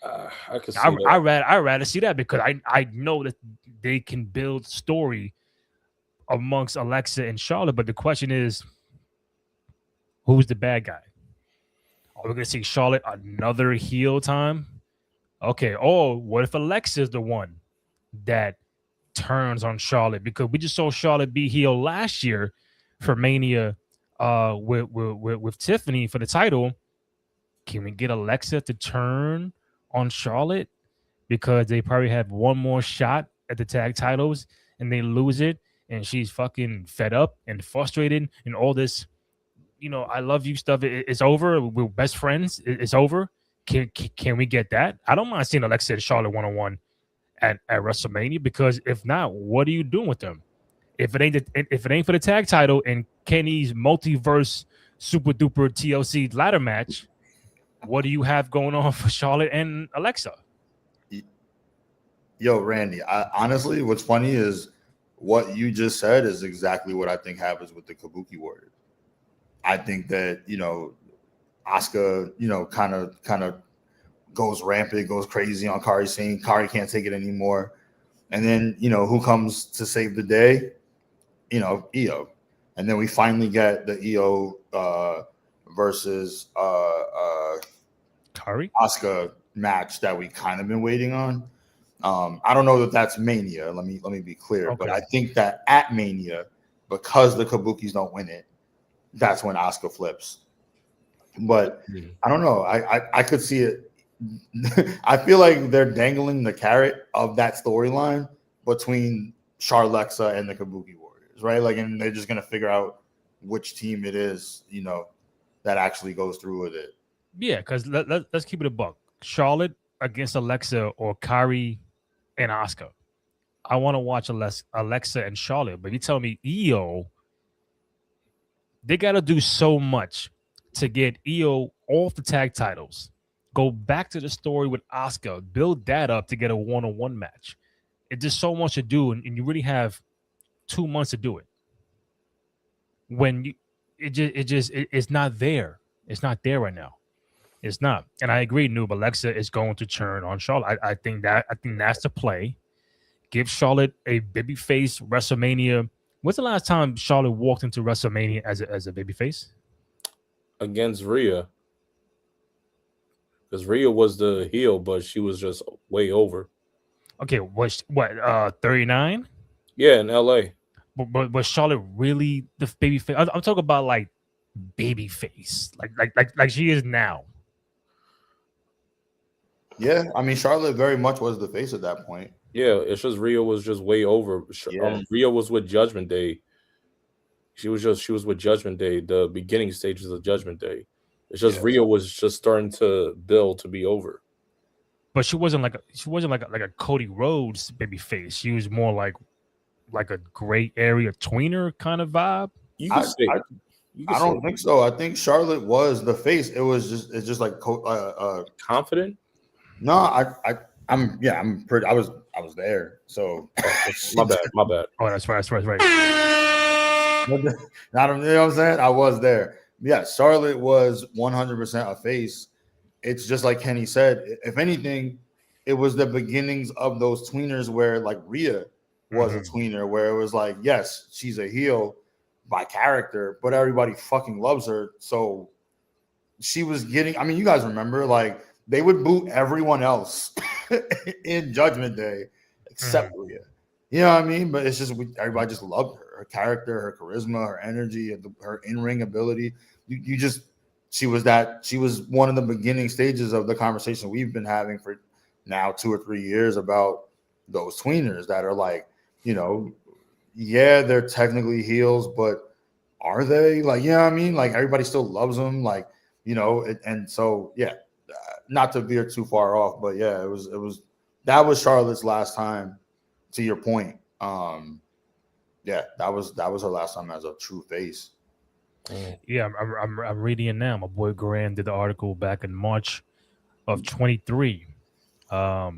C: I could see that.
B: I rather see that because I know that they can build story amongst Alexa and Charlotte. But the question is, who's the bad guy? Are we going to see Charlotte another heel time? Okay. Oh, what if Alexa is the one that turns on Charlotte? Because we just saw Charlotte be heel last year for Mania with Tiffany for the title. Can we get Alexa to turn on Charlotte because they probably have one more shot at the tag titles and they lose it and she's fucking fed up and frustrated and all this, I love you stuff. It's over. We're best friends. It's over. Can we get that? I don't mind seeing Alexa and Charlotte one-on-one at WrestleMania because if not, what are you doing with them? If it ain't for the tag title and Kenny's multiverse super duper TLC ladder match, what do you have going on for Charlotte and Alexa?
A: Yo, Randy, honestly, what's funny is what you just said is exactly what I think happens with the Kabuki Warriors. I think that, Asuka, kind of goes rampant, goes crazy on Kari Sane. Kari can't take it anymore. And then, who comes to save the day? Io. And then we finally get the Io versus
B: Kari
A: Asuka match that we kind of been waiting on. I don't know that that's Mania. Let me be clear,
B: okay.
A: But I think that at Mania, because the Kabukis don't win it, that's when Asuka flips. But I don't know. I could see it. I feel like they're dangling the carrot of that storyline between Charlexa and the Kabuki Warriors, right? Like, and they're just gonna figure out which team it is, that actually goes through with it.
B: Yeah, because let's keep it a buck. Charlotte against Alexa or Kari and Asuka. I want to watch Alexa and Charlotte, but you tell me Io, they got to do so much to get Io off the tag titles. Go back to the story with Asuka, build that up to get a one-on-one match. It's just so much to do, and you really have 2 months to do it. When it's not there. It's not there right now. It's not. And I agree, Noob. Alexa is going to turn on Charlotte. I think that's the play. Give Charlotte a babyface WrestleMania. When's the last time Charlotte walked into WrestleMania as a babyface?
C: Against Rhea. Because Rhea was the heel, but she was just way over.
B: Okay, what 39?
C: Yeah, in LA.
B: But was Charlotte really the babyface? I'm talking about like babyface, like she is now.
A: Yeah, I mean, Charlotte very much was the face at that point.
C: Yeah, it's just Rhea was just way over. Rhea was with Judgment Day. She was with Judgment Day, the beginning stages of Judgment Day. It's just Rhea was just starting to build to be over.
B: But she wasn't like a Cody Rhodes babyface. She was more like a gray area tweener kind of vibe.
A: I don't think so. I think Charlotte was the face. It's just like
C: confident.
A: No, I'm pretty. I was there. So
C: My bad.
B: Oh, that's right. That's right.
A: Not, you know what I'm saying? I was there. Yeah, Charlotte was 100% a face. It's just like Kenny said. If anything, it was the beginnings of those tweeners where like Rhea was a tweener, where it was like, yes, she's a heel by character, but everybody fucking loves her. So she was getting. I mean, you guys remember like they would boot everyone else in Judgment Day except Rhea. You know what I mean? But it's just everybody just loved her character, her charisma, her energy, her in-ring ability. She was one of the beginning stages of the conversation we've been having for now 2 or 3 years about those tweeners that are like, you know, yeah, they're technically heels, but are they? Like, you know what I mean? Like everybody still loves them, like, you know, and so yeah, not to veer too far off, but yeah, it was that was Charlotte's last time. To your point, yeah, that was her last time as a true face.
B: Yeah, I'm reading it now. My boy Graham did the article back in March of 23. So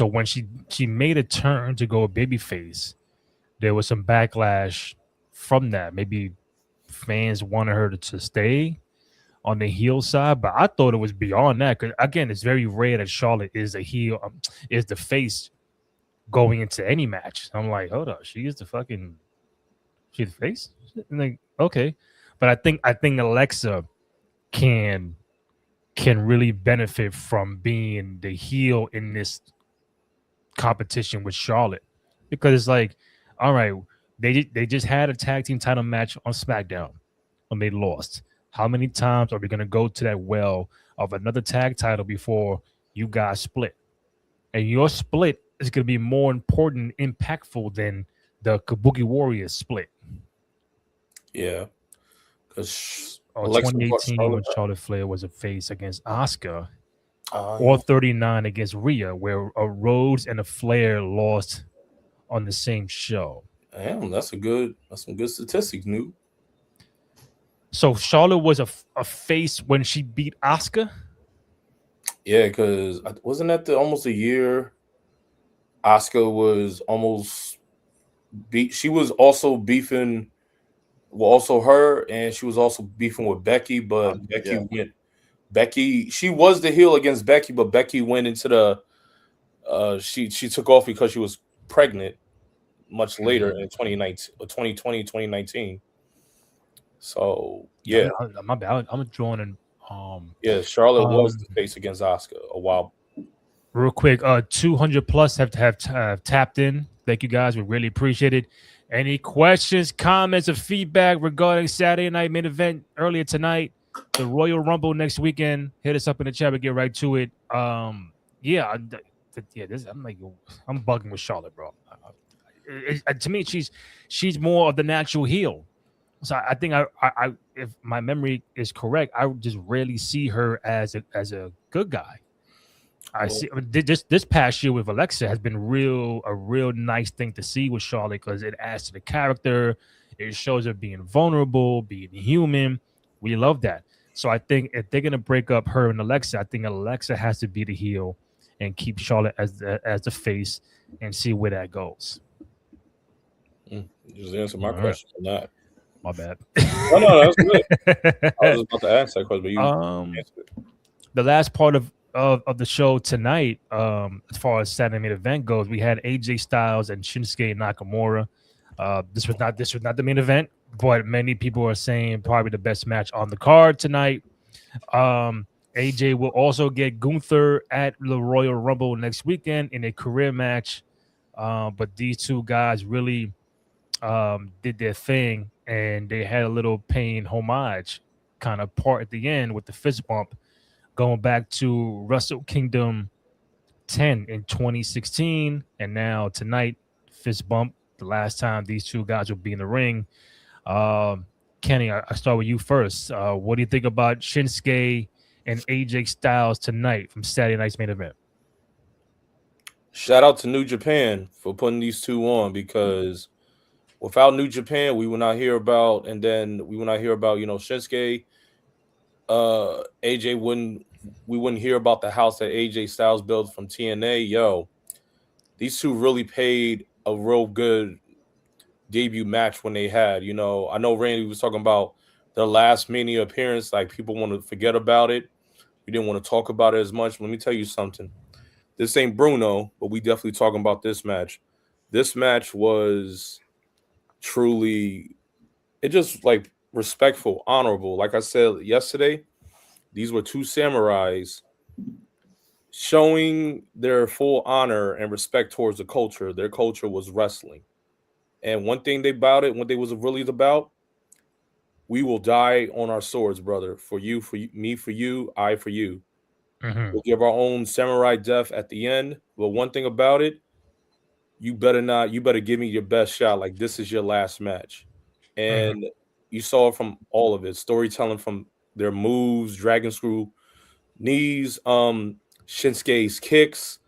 B: when she made a turn to go babyface, there was some backlash from that. Maybe fans wanted her to stay on the heel side, but I thought it was beyond that. Because again, it's very rare that Charlotte is the heel, is the face going into any match. I'm like, hold up, she's the face. And like, okay, but I think Alexa can really benefit from being the heel in this competition with Charlotte, because it's like, all right, they just had a tag team title match on SmackDown when they lost. How many times are we going to go to that well of another tag title before you guys split? And your split is going to be more important, impactful than the Kabuki Warriors split.
C: Yeah, because
B: 2018 when Charlotte Flair was a face against Asuka, or 39 against Rhea, where a Rhodes and a Flair lost on the same show.
C: Damn, that's some good statistics, Noob.
B: So Charlotte was a face when she beat Asuka.
C: Yeah, because wasn't that almost a year? Asuka was almost beat. She was also beefing. Well, also her, and she was also beefing with Becky, but Becky went. Becky, she was the heel against Becky, but Becky went into the. She took off because she was pregnant much later in 2020, 2019. So yeah,
B: my bad. I'm drawing in.
C: Yeah, Charlotte was the face against Asuka a while.
B: Real quick, 200 plus have tapped in. Thank you guys. We really appreciate it. Any questions, comments, or feedback regarding Saturday night main event earlier tonight, the Royal Rumble next weekend? Hit us up in the chat. We get right to it. I'm bugging with Charlotte, bro. To me, she's more of the natural heel. So I think I if my memory is correct, I just rarely see her as a good guy. I see this past year with Alexa has been a real nice thing to see with Charlotte, because it adds to the character. It shows her being vulnerable, being human. We love that. So I think if they're gonna break up her and Alexa, I think Alexa has to be the heel and keep Charlotte as the face and see where that goes.
C: Just answer my question on that.
B: My bad.
C: No, that's good. I was about to ask that question, but you answered it.
B: The last part of the show tonight, as far as Saturday main event goes, we had AJ Styles and Shinsuke Nakamura. This was not the main event, but many people are saying probably the best match on the card tonight. AJ will also get Gunther at the Royal Rumble next weekend in a career match. But these two guys really did their thing, and they had a little Pain homage kind of part at the end with the fist bump, going back to Wrestle Kingdom 10 in 2016, and now tonight, fist bump, the last time these two guys will be in the ring. Kenny, I start with you first. What do you think about Shinsuke and AJ Styles tonight from Saturday night's main event?
C: Shout out to New Japan for putting these two on, because without New Japan, we will not hear about, Shinsuke. AJ wouldn't we wouldn't hear about the house that AJ Styles built from TNA. Yo, these two really paid a real good debut match when they had. You know, I know Randy was talking about their last Mania appearance. Like, people want to forget about it. We didn't want to talk about it as much. Let me tell you something. This ain't Bruno, but we definitely talking about this match. This match was truly, it just like respectful, honorable. Like I said yesterday, these were two samurais showing their full honor and respect towards the culture. Their culture was wrestling. And one thing about it, what they was really about, we will die on our swords, brother. For you, me, for you, I for you.
B: Mhm.
C: We'll give our own samurai death at the end. But one thing about it, you better give me your best shot. Like, this is your last match. And you saw it from all of it. Storytelling from their moves, dragon screw knees, Shinsuke's kicks,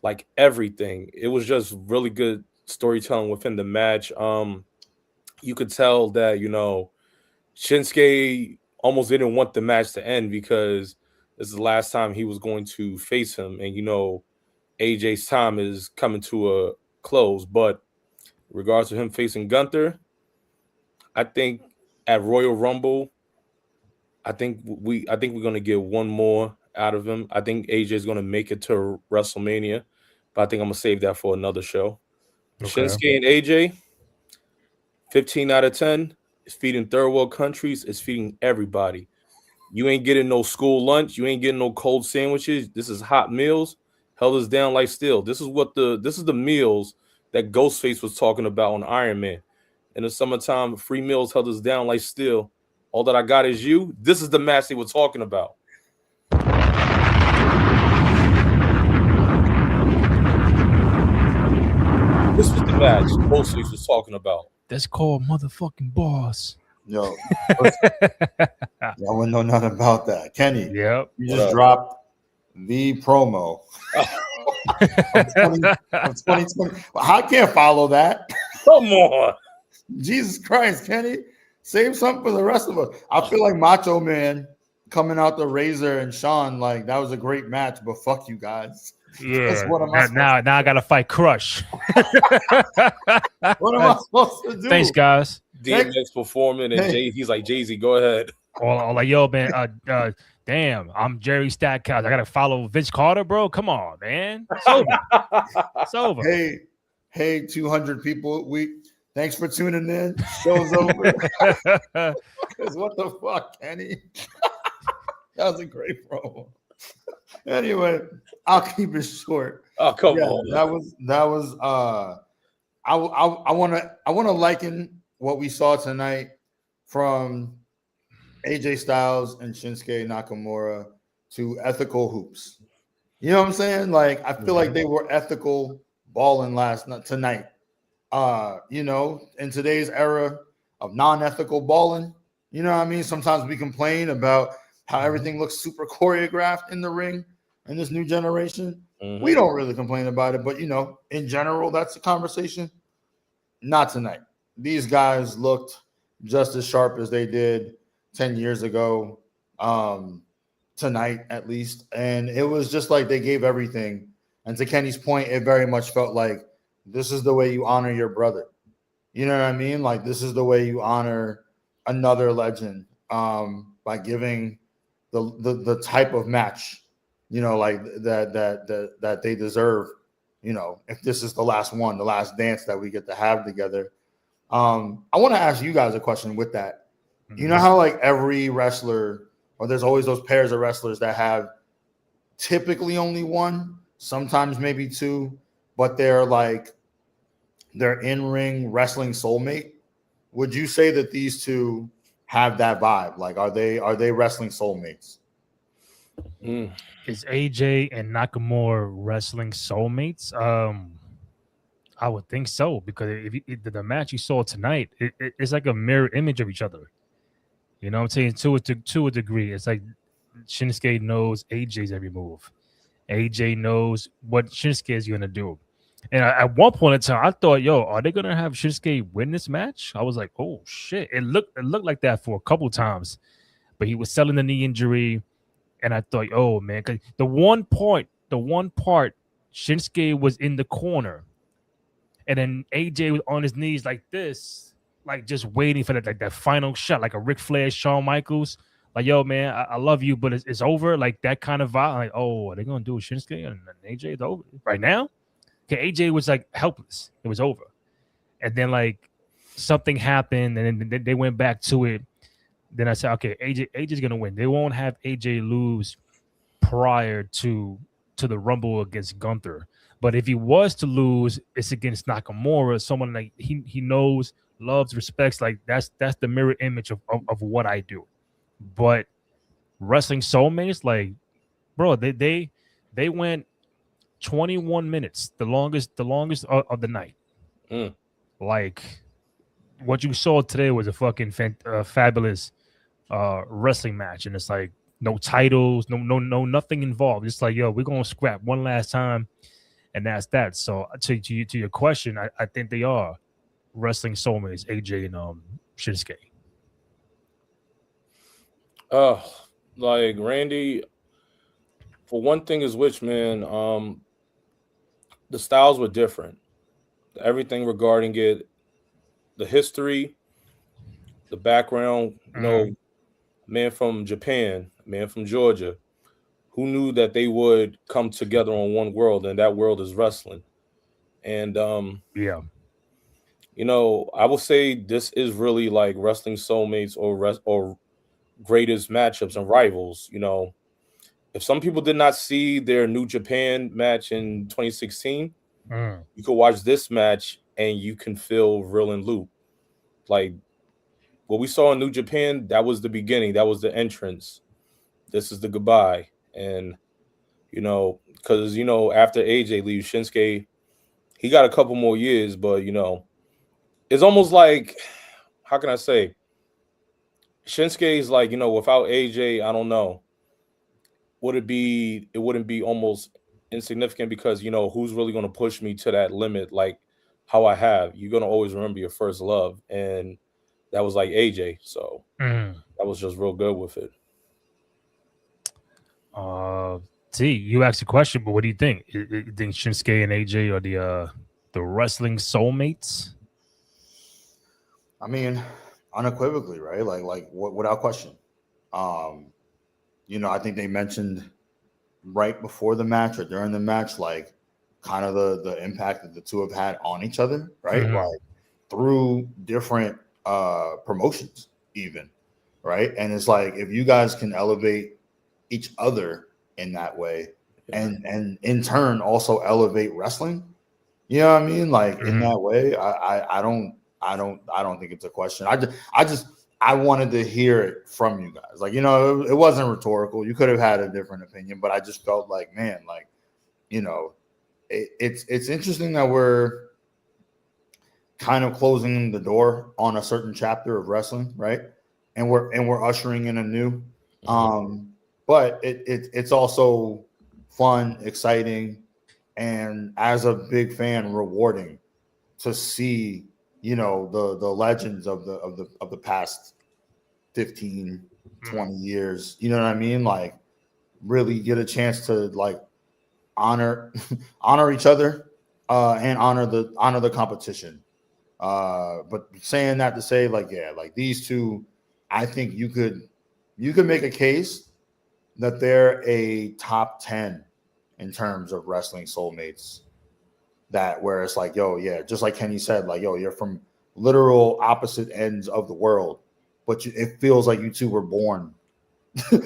C: like everything. It was just really good storytelling within the match. You could tell that, you know, Shinsuke almost didn't want the match to end because this is the last time he was going to face him. And, you know, AJ's time is coming to a close. But in regards to him facing Gunther, I think at Royal Rumble, I think we're gonna get one more out of him. I think AJ is gonna make it to WrestleMania, but I think I'm gonna save that for another show.
B: Okay.
C: Shinsuke and AJ, 15 out of 10. It's feeding third world countries. It's feeding everybody. You ain't getting no school lunch. You ain't getting no cold sandwiches. This is hot meals. Held us down like steel. This is the meals that Ghostface was talking about on Iron Man. In the summertime, free meals held us down like steel. All that I got is you. This is the match they were talking about. This was the match Ghostface was talking about.
B: That's called motherfucking boss.
A: Yo, I wouldn't know nothing about that. Kenny,
B: Yep.
A: you just dropped the promo of 2020. I can't follow that.
C: Come on.
A: Jesus Christ, Kenny. Save something for the rest of us. I feel like Macho Man coming out the Razor and Sean, like, that was a great match, but fuck you guys.
B: Yeah.
A: What am I
B: Now I gotta fight Crush.
A: What am I supposed to do?
B: Thanks, guys.
C: DMX performing and he's like, Jay-Z, go ahead.
B: Or like, yo, man, damn, I'm Jerry Stackhouse. I gotta follow Vince Carter, bro. Come on, man. It's over. It's over.
A: Hey, 200 people. Thanks for tuning in. Show's over. What the fuck, Kenny? That was a great promo. Anyway, I'll keep it short.
C: Oh, come on.
A: That was I want to liken what we saw tonight from AJ Styles and Shinsuke Nakamura to ethical hoops. You know what I'm saying? Like, I feel like they were ethical balling tonight. You know, in today's era of non-ethical balling, you know what I mean? Sometimes we complain about how everything looks super choreographed in the ring in this new generation. We don't really complain about it, but, you know, in general, that's the conversation. Not tonight. These guys looked just as sharp as they did 10 years ago, tonight at least. And it was just like they gave everything. And to Kenny's point, it very much felt like this is the way you honor your brother. You know what I mean? Like, this is the way you honor another legend, by giving the type of match, you know, like that they deserve. You know, if this is the last one, the last dance that we get to have together. I want to ask you guys a question with that. You know how, like, every wrestler, or there's always those pairs of wrestlers that have typically only one, sometimes maybe two, but they're like their in-ring wrestling soulmate. Would you say that these two have that vibe? Like, are they wrestling soulmates?
B: Is AJ and Nakamura wrestling soulmates? I would think so, because the match you saw tonight, it's like a mirror image of each other. You know what I'm saying? To a degree. It's like Shinsuke knows AJ's every move. AJ knows what Shinsuke is going to do. And at one point in time, I thought, yo, are they going to have Shinsuke win this match? I was like, oh, shit. It looked like that for a couple times. But he was selling the knee injury. and I thought, oh man, 'cause the one part, Shinsuke was in the corner, and then AJ was on his knees like this, like just waiting for that final shot, like a Ric Flair, Shawn Michaels. Like, yo, man, I love you, but it's over. Like that kind of vibe. Like, oh, are they gonna do a Shinsuke and AJ? It's over right now. Okay, AJ was like helpless. It was over, and then like something happened, and then they went back to it. Then I said, okay, AJ's gonna win. They won't have AJ lose prior to the Rumble against Gunther. But if he was to lose, it's against Nakamura, someone like he knows, loves, respects. Like that's the mirror image of what I do. But Wrestling Soulmates, like, bro, they went 21 minutes, the longest of the night. Like what you saw today was a fucking fabulous wrestling match, and it's like no titles, no nothing involved. It's like, yo, we're gonna scrap one last time, and that's that. So to your question, I think they are Wrestling Soulmates, AJ and Shinsuke.
C: Like Randy, for one thing is which, man, the styles were different. Everything regarding it, the history, the background, you know, man from Japan, man from Georgia, who knew that they would come together on one world, and that world is wrestling. And
B: Yeah.
C: you know, I would say this is really like Wrestling Soulmates or greatest matchups and rivals. You know, if some people did not see their New Japan match in 2016, you could watch this match and you can feel real and loop. Like what we saw in New Japan, that was the beginning, that was the entrance. This is the goodbye. And you know, because you know, after AJ leaves, Shinsuke, he got a couple more years, but you know, it's almost like, how can I say? Shinsuke is like, you know, without AJ, I don't know. It wouldn't be almost insignificant because, you know, who's really going to push me to that limit like how I have? You're going to always remember your first love. And that was like AJ. So that was just real good with it.
B: T, you asked a question, but what do you think? You think Shinsuke and AJ are the Wrestling Soulmates?
A: I mean, unequivocally, right? Like without question. You know, I think they mentioned right before the match or during the match, like kind of the impact that the two have had on each other, right? Like through different promotions, even, right? And it's like if you guys can elevate each other in that way, and in turn also elevate wrestling, you know what I mean? Like in that way, I don't think it's a question. I wanted to hear it from you guys. Like, you know, it wasn't rhetorical. You could have had a different opinion, but I just felt like, man, like, you know, it's interesting that we're kind of closing the door on a certain chapter of wrestling, right? And we're ushering in a new. But it's also fun, exciting, and as a big fan, rewarding to see, you know, the legends of the past 15, 20 years, you know what I mean? Like really get a chance to like honor each other and honor the competition. But saying that to say, like, yeah, like these two, I think you could make a case that they're a top 10 in terms of Wrestling Soulmates. That where it's like, yo, yeah, just like Kenny said, like, yo, you're from literal opposite ends of the world, but it feels like you two were born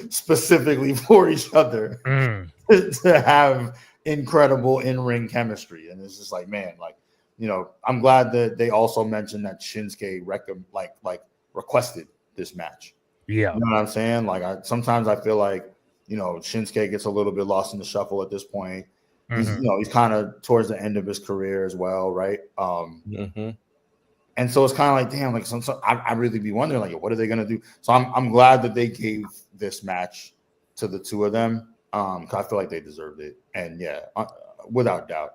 A: specifically for each other to have incredible in-ring chemistry. And it's just like, man, like, you know, I'm glad that they also mentioned that Shinsuke requested this match.
B: Yeah,
A: you know what I'm saying? Like, sometimes I feel like, you know, Shinsuke gets a little bit lost in the shuffle at this point. He's, you know, he's kind of towards the end of his career as well, right? And so it's kind of like, damn, like I really be wondering, like, what are they gonna do? So I'm glad that they gave this match to the two of them, because I feel like they deserved it. And yeah, without doubt,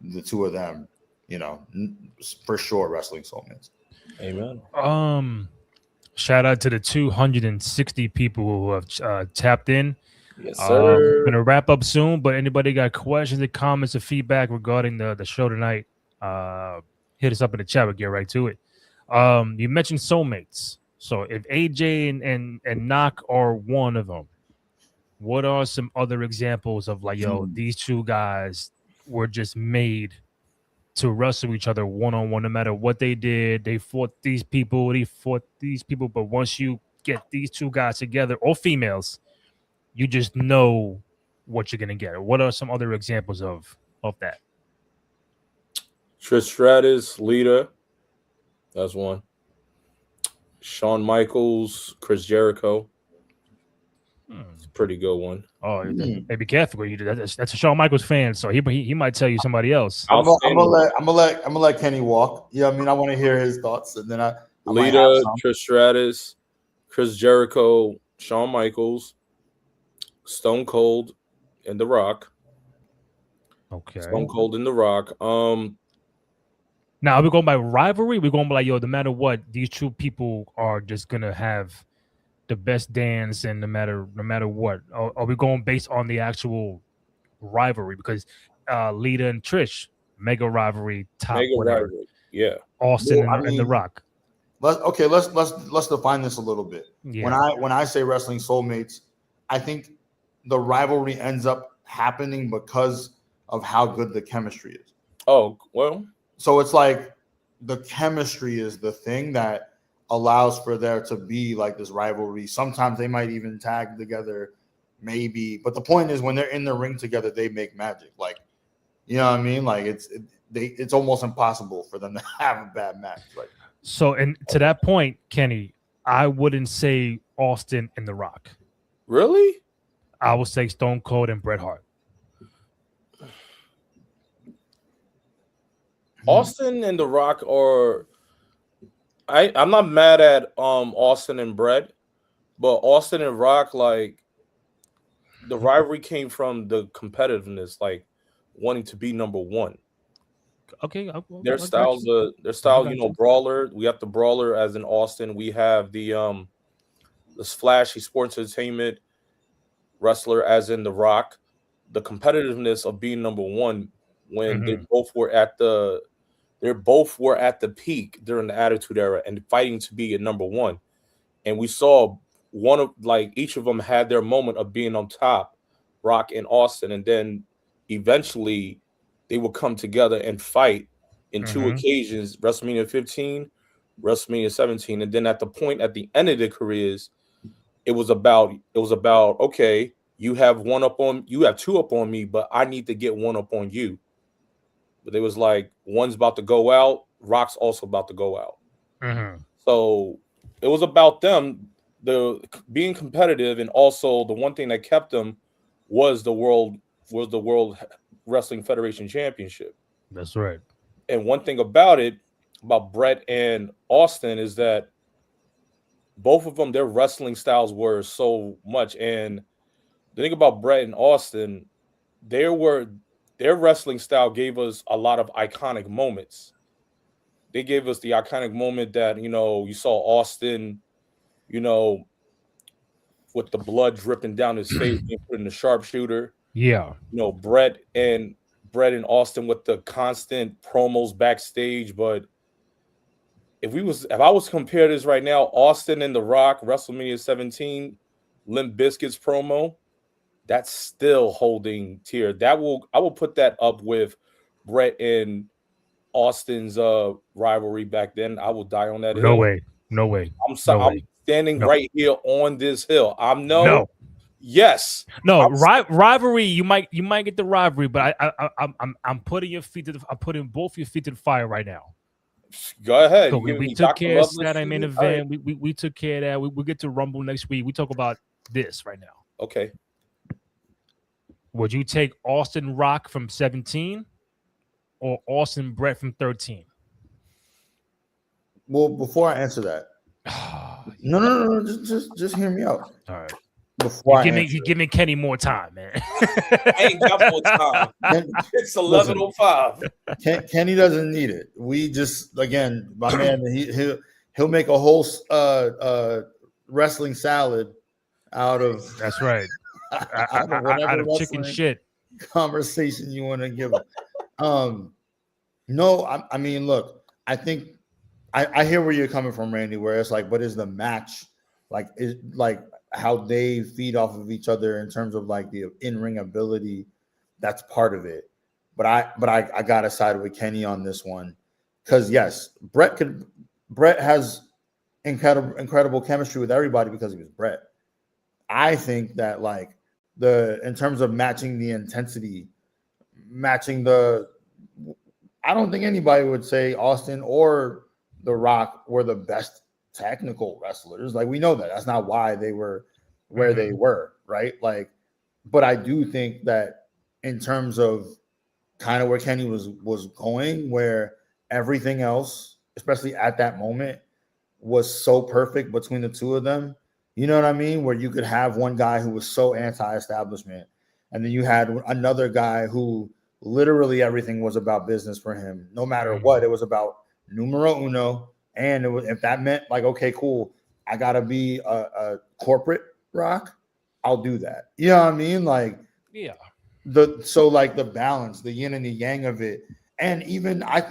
A: the two of them, you know, for sure, Wrestling Soulmates.
C: Amen.
B: Shout out to the 260 people who have tapped in.
C: Yes, sir.
B: Gonna wrap up soon, but anybody got questions or comments or feedback regarding the show tonight? Hit us up in the chat. We'll get right to it. You mentioned soulmates. So if AJ and Knock are one of them, what are some other examples of like, yo, these two guys were just made to wrestle each other one-on-one, no matter what they did. They fought these people, but once you get these two guys together, or females, you just know what you're gonna get. What are some other examples of that?
C: Trish Stratus, Lita. That's one. Shawn Michaels, Chris Jericho. It's a pretty good one.
B: Oh, hey, be careful. That's a Shawn Michaels fan, so he might tell you somebody else.
A: I'm gonna let Kenny walk. Yeah, I mean, I want to hear his thoughts, and then I
C: Lita, Trish Stratus, Chris Jericho, Shawn Michaels, Stone Cold, and The Rock.
B: Okay.
C: Stone Cold and The Rock.
B: Now, are we going by rivalry? We're going by like, yo, no matter what, these two people are just gonna have the best dance, and no matter what, are we going based on the actual rivalry? Because Lita and Trish, mega rivalry,
C: rivalry, yeah.
B: Austin and The Rock.
A: Let's define this a little bit.
B: Yeah.
A: When I say wrestling soulmates, I think the rivalry ends up happening because of how good the chemistry is.
C: Oh, well.
A: So it's like the chemistry is the thing that allows for there to be like this rivalry. Sometimes they might even tag together, maybe. But the point is, when they're in the ring together, they make magic. Like, you know what I mean? Like it's almost impossible for them to have a bad match. Like,
B: so, and to that point, Kenny, I wouldn't say Austin and The Rock.
C: Really?
B: I would say Stone Cold and Bret Hart.
C: Austin and The Rock are. I'm not mad at Austin and Bret, but Austin and Rock, like, the rivalry came from the competitiveness, like wanting to be number one.
B: Okay,
C: their styles, you know, brawler. We have the brawler as in Austin. We have the flashy sports entertainment wrestler as in The Rock. The competitiveness of being number one when they both were at the peak during the Attitude Era and fighting to be at number one. And we saw each of them had their moment of being on top, Rock and Austin, and then eventually they would come together and fight in two occasions, WrestleMania 15, WrestleMania 17, and then at the end of their careers, it was about okay, you have two up on me, but I need to get one up on you. But it was like one's about to go out, Rock's also about to go out. So it was about them, being competitive, and also the one thing that kept them was the World Wrestling Federation Championship.
B: That's right.
C: And one thing about Bret and Austin is that both of them, their wrestling styles were so much. And the thing about Bret and Austin, their wrestling style gave us a lot of iconic moments. They gave us the iconic moment that, you know, you saw Austin, you know, with the blood dripping down his face, being put in the sharpshooter.
B: Yeah.
C: You know, Bret and Austin with the constant promos backstage. But if I was to compare this right now, Austin and The Rock, WrestleMania 17, Limp Bizkit's promo, that's still holding tier. I will put that up with Bret and Austin's rivalry back then. I will die on that hill.
B: No way.
C: I'm standing right here on this hill. Yes.
B: No, rivalry. You might get the rivalry, but I'm putting I'm putting both your feet to the fire right now.
C: Go ahead.
B: So we took care of Saturday main event. We took care of that. We get to Rumble next week. We talk about this right now.
C: Okay.
B: Would you take Austin Rock from 17 or Austin Bret from 13?
A: Well, before I answer that, no, just hear me out.
B: All right.
A: Before
B: you give me Kenny more time, man.
C: I ain't got more time. It's 11:05.
A: Kenny doesn't need it. We just, again, my man, he'll make a whole wrestling salad out of.
B: That's right.
A: out of whatever
B: out of chicken
A: wrestling
B: shit.
A: conversation you want to give them. No, I mean, look, I think I hear where you're coming from, Randy, where it's like, what is the match? Like, is like how they feed off of each other in terms of like the in-ring ability. That's part of it. But I gotta side with Kenny on this one. Because yes, Brett has incredible chemistry with everybody because he was Brett. I think that like in terms of matching the intensity, matching I don't think anybody would say Austin or The Rock were the best technical wrestlers. Like we know that's not why they were where they were, right? Like, but I do think that in terms of kind of where Kenny was going, where everything else, especially at that moment, was so perfect between the two of them. You know what I mean? Where you could have one guy who was so anti-establishment, and then you had another guy who literally everything was about business for him. No matter what, it was about numero uno. And if that meant like, okay, cool, I gotta be a corporate Rock, I'll do that. You know what I mean? Like,
B: yeah.
A: Like the balance, the yin and the yang of it. And even I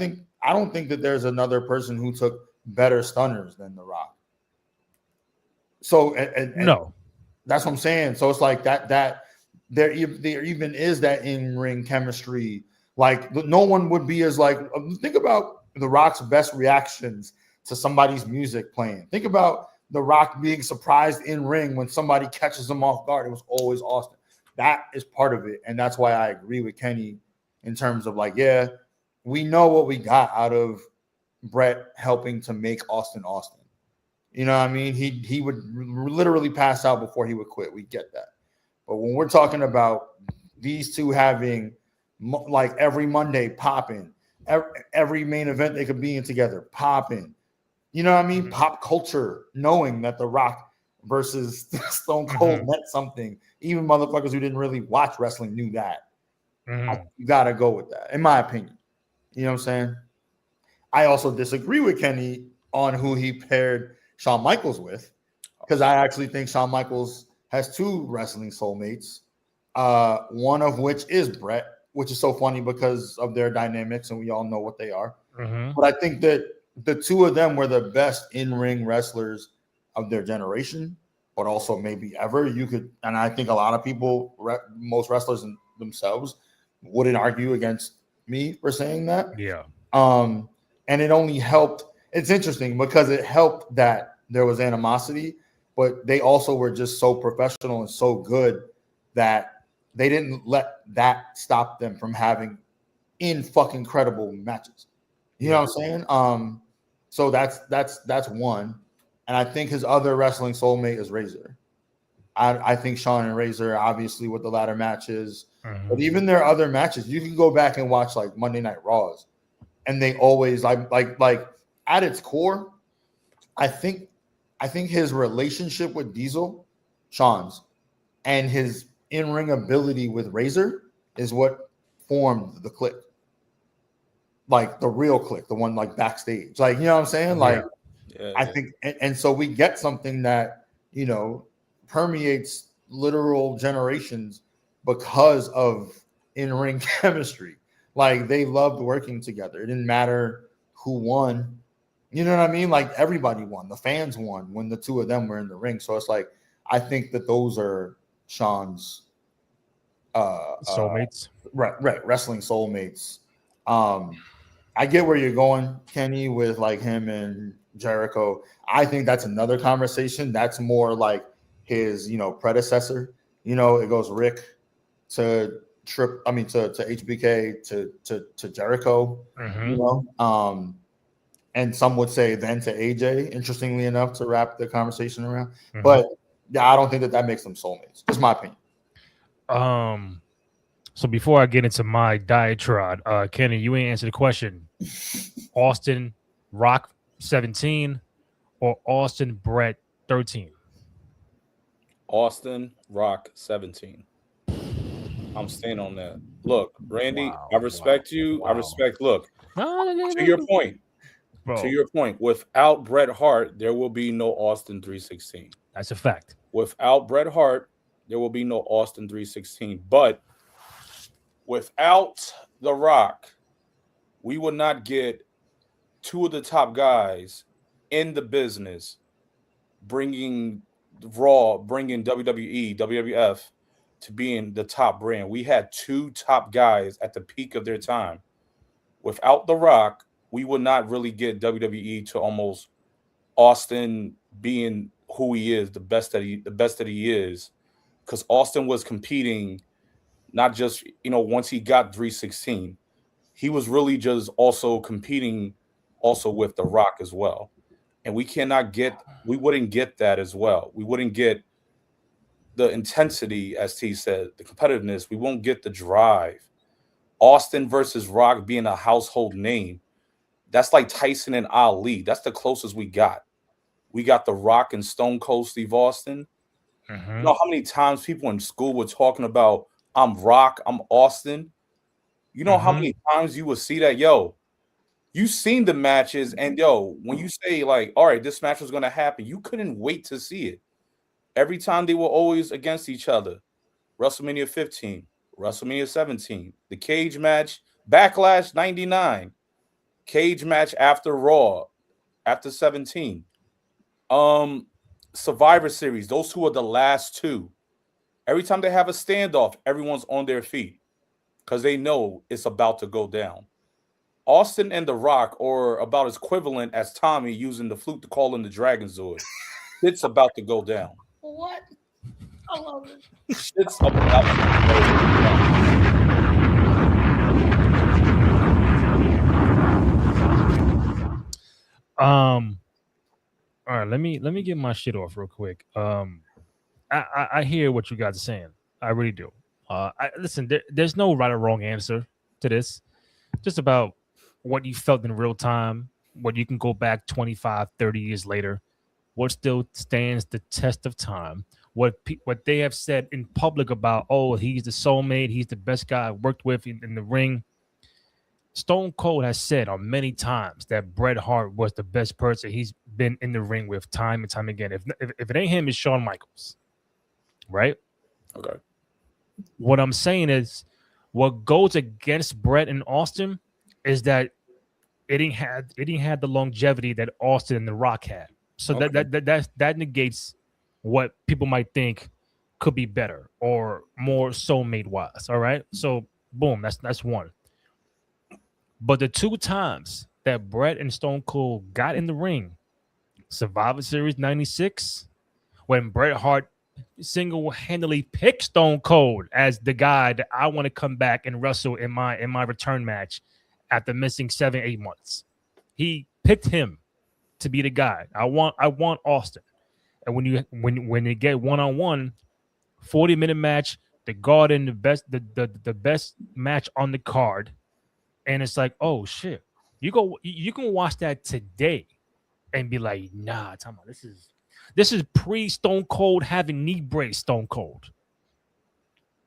A: don't think that there's another person who took better stunners than The Rock. So and
B: no,
A: that's what I'm saying. So it's like that there even is that in-ring chemistry. Like no one would be as like, think about The Rock's best reactions to somebody's music playing. Think about The Rock being surprised in ring when somebody catches him off guard. It was always Austin. That is part of it. And that's why I agree with Kenny in terms of like, yeah, we know what we got out of Brett helping to make Austin. You know what I mean? He would literally pass out before he would quit. We get that. But when we're talking about these two having like every Monday popping, every main event they could be in together popping, you know what I mean? Pop culture, knowing that The Rock versus Stone Cold meant something. Even motherfuckers who didn't really watch wrestling knew that. You got to go with that, in my opinion. You know what I'm saying? I also disagree with Kenny on who he paired Shawn Michaels with, because I actually think Shawn Michaels has two wrestling soulmates, one of which is Brett, which is so funny because of their dynamics, and we all know what they are. But I think that the two of them were the best in-ring wrestlers of their generation, but also maybe ever. And I think a lot of people, most wrestlers themselves, wouldn't argue against me for saying that.
B: Yeah.
A: And it only helped. It's interesting because it helped that there was animosity, but they also were just so professional and so good that they didn't let that stop them from having fucking incredible matches. You know what I'm saying? So that's one. And I think his other wrestling soulmate is Razor. I think Shawn and Razor, obviously, with the ladder matches, but even their other matches, you can go back and watch like Monday Night Raws, and they always like at its core, I think his relationship with Diesel, Shawn's, and his in-ring ability with Razor is what formed the Clique. Like the real Clique, the one like backstage. Like, you know what I'm saying? Like, I think, and so we get something that, you know, permeates literal generations because of in-ring chemistry. Like, they loved working together. It didn't matter who won. You know what I mean? Like, everybody won. The fans won when the two of them were in the ring. So it's like, I think that those are Shawn's
B: soulmates.
A: Right, wrestling soulmates. I get where you're going, Kenny, with like him and Jericho. I think that's another conversation. That's more like his, you know, predecessor. You know, it goes Rick to HBK to Jericho. You know, and some would say then to AJ. Interestingly enough, to wrap the conversation around, but yeah, I don't think that makes them soulmates. Just my opinion.
B: So before I get into my diatribe, Kenny, you ain't answered the question. Austin Rock 17 or Austin Brett 13?
C: Austin Rock 17. I'm staying on that. Look, Randy, I respect you. I respect. Look, to your point. Bro. To your point, without Bret Hart, there will be no Austin 316.
B: That's a fact.
C: Without Bret Hart, There will be no Austin 316. But without The Rock, we would not get two of the top guys in the business bringing Raw, bringing WWE, WWF to being the top brand. We had two top guys at the peak of their time. Without The Rock, we would not really get WWE to almost Austin being who he is, the best that he is, because Austin was competing not just, once he got 316, he was really just also competing also with The Rock as well. And we wouldn't get that as well. We wouldn't get the intensity, as T said, the competitiveness. We won't get the drive. Austin versus Rock being a household name, that's like Tyson and Ali. That's the closest we got. We got The Rock and Stone Cold Steve Austin.
B: Mm-hmm.
C: You know how many times people in school were talking about, I'm Rock, I'm Austin? You know how many times you would see that? Yo, you seen the matches, and when you say like, all right, this match was going to happen, you couldn't wait to see it. Every time they were always against each other. WrestleMania 15, WrestleMania 17, the cage match, Backlash 99, cage match after Raw, after 17. Survivor Series, those two are the last two. Every time they have a standoff, everyone's on their feet because they know it's about to go down. Austin and The Rock are about as equivalent as Tommy using the flute to call in the Dragon Zord. It's about to go down.
A: What? I love it.
C: It's about to go
B: down. All right, let me get my shit off real quick. I hear what you guys are saying. I really do. Listen, there's no right or wrong answer to this. Just about what you felt in real time, what you can go back 25, 30 years later, what still stands the test of time, what they have said in public about, oh, he's the soulmate, he's the best guy I worked with in the ring. Stone Cold has said on many times that Bret Hart was the best person he's been in the ring with time and time again. If it ain't him, it's Shawn Michaels, right?
C: Okay.
B: What I'm saying is, what goes against Bret and Austin is that it didn't have the longevity that Austin and The Rock had. So
C: Okay.
B: that negates what people might think could be better or more soulmate wise. All right. So boom, that's one. But the two times that Bret and Stone Cold got in the ring, Survivor Series 96, when Bret Hart single-handedly picked Stone Cold as the guy that I want to come back and wrestle in my return match after missing 7-8 months. He picked him to be the guy. I want Austin. And when you get one-on-one, 40-minute match, the Garden, the best match on the card. And it's like, oh shit, you can watch that today and be like, nah, this is pre Stone Cold having knee brace Stone Cold.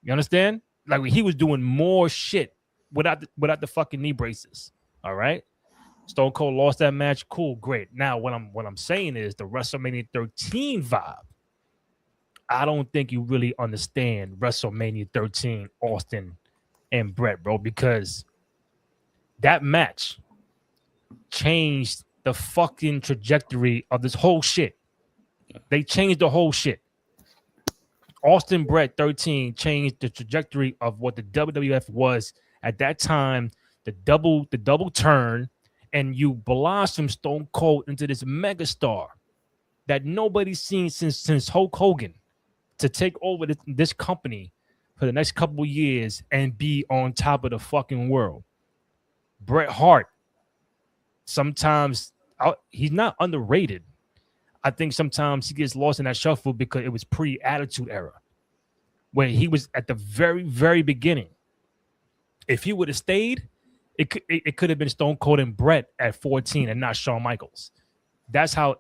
B: You understand? Like he was doing more shit without the fucking knee braces. All right. Stone Cold lost that match. Cool, great. Now what I'm saying is the WrestleMania 13 vibe. I don't think you really understand WrestleMania 13, Austin and Bret, bro, because that match changed the fucking trajectory of this whole shit. They changed the whole shit. Austin Bret 13 changed the trajectory of what the WWF was at that time. The double turn, and you blossom Stone Cold into this megastar that nobody's seen since Hulk Hogan to take over this company for the next couple of years and be on top of the fucking world. Bret Hart, sometimes he's not underrated. I think sometimes he gets lost in that shuffle because it was pre-Attitude Era when he was at the very, very beginning. If he would have stayed, it could have been Stone Cold and Bret at 14 and not Shawn Michaels. That's how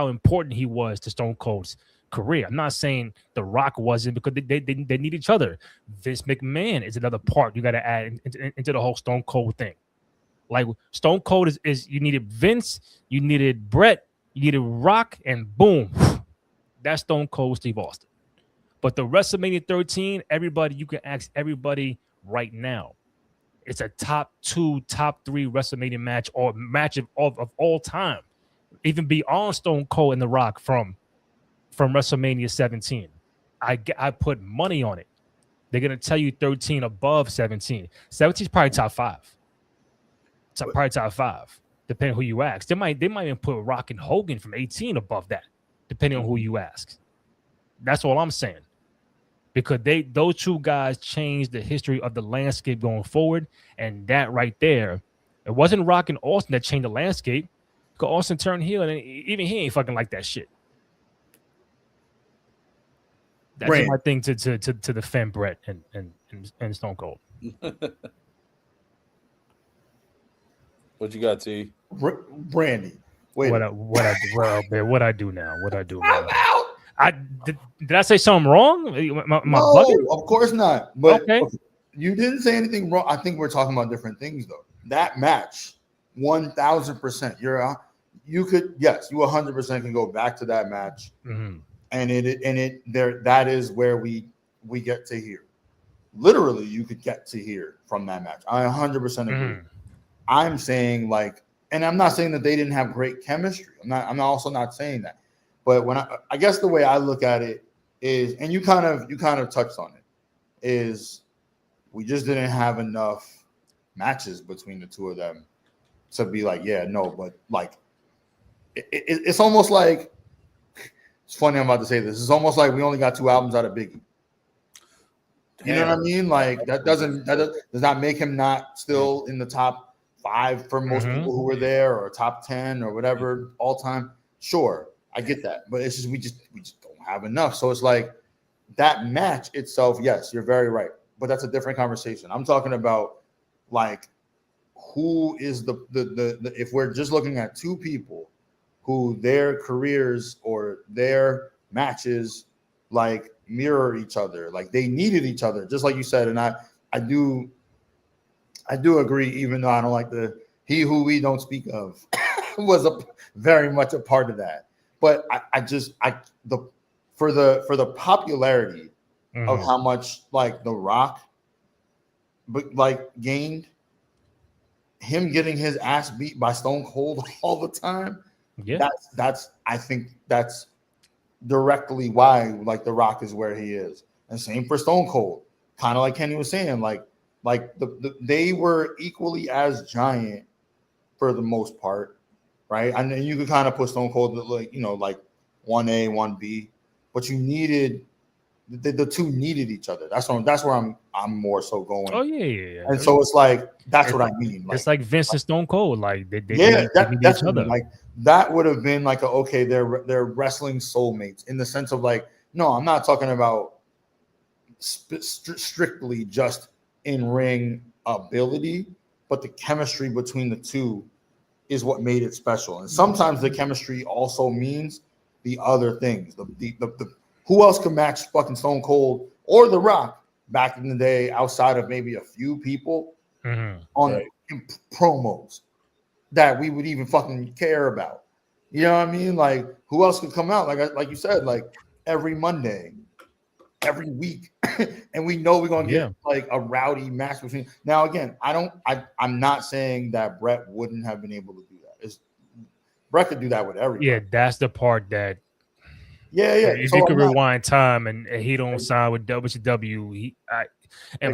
B: important he was to Stone Cold's career. I'm not saying The Rock wasn't, because they need each other. Vince McMahon is another part you got to add into the whole Stone Cold thing. Like Stone Cold is you needed Vince, you needed Bret, you needed Rock, and boom, that's Stone Cold Steve Austin. But the WrestleMania 13, everybody, you can ask everybody right now. It's a top 2, top 3 WrestleMania match or match of all time, even beyond Stone Cold and The Rock from WrestleMania 17. I put money on it. They're gonna tell you 13 above 17. 17 is probably top 5. Probably top 5, depending who you ask. They might even put Rock and Hogan from 18 above that, depending on who you ask. That's all I'm saying. Because those two guys changed the history of the landscape going forward, and that right there, it wasn't Rock and Austin that changed the landscape. Because Austin turned heel, and even he ain't fucking like that shit. That's
A: Brand.
B: my thing to defend Brett and Stone Cold.
C: What you got, T?
A: Brandy. Wait.
B: What I do now? What I do
A: I'm
B: now?
A: out.
B: Did I say something wrong? My
A: No,
B: bucket?
A: of course not. But
B: Okay.
A: you didn't say anything wrong. I think we're talking about different things, though. That match, 1,000%. You could, yes, you 100% can go back to that match,
B: Mm-hmm.
A: and that is where we get to hear. Literally, you could get to hear from that match. I 100% agree.
B: Mm-hmm.
A: I'm saying and I'm not saying that they didn't have great chemistry. I'm also not saying that. But when I guess the way I look at it is, and you kind of touched on it, is we just didn't have enough matches between the two of them to be like, yeah, no, but like it's almost like, it's funny I'm about to say this. It's almost like we only got 2 albums out of Biggie. You know what I mean? Like that does not make him not still in the top 5 for most people who were there, or top 10 or whatever all time. Sure, I get that, but it's just we just don't have enough. So it's like that match itself. Yes, you're very right, but that's a different conversation. I'm talking about like who is the if we're just looking at 2 people who their careers or their matches like mirror each other, like they needed each other, just like you said. And I do agree, even though I don't like the "he who we don't speak of" was very much a part of that. But for the popularity of how much like The Rock, but like gained, him getting his ass beat by Stone Cold all the time.
B: Yeah,
A: I think that's directly why like The Rock is where he is, and same for Stone Cold. Kind of like Kenny was saying, like they were equally as giant for the most part, right? And then you could kind of put Stone Cold like 1A, 1B, but you needed the 2 needed each other. That's where I'm more so going.
B: Oh yeah.
A: And so it's like that's what I mean.
B: It's like Vince and Stone Cold. Like they need
A: that's
B: each other.
A: Like that would have been like okay, they're wrestling soulmates in the sense of like, no, I'm not talking about strictly just in ring ability, but the chemistry between the 2 is what made it special. And sometimes the chemistry also means the other things. The who else could match fucking Stone Cold or The Rock back in the day outside of maybe a few people on promos that we would even fucking care about? You know what I mean? Like who else could come out like you said, like every Monday, every week, and we know we're gonna get like a rowdy match between. Now again, I'm not saying that Brett wouldn't have been able to do that. Brett could do that with everybody.
B: Yeah, that's the part that.
A: Yeah.
B: If you could rewind time and he don't sign with WCW,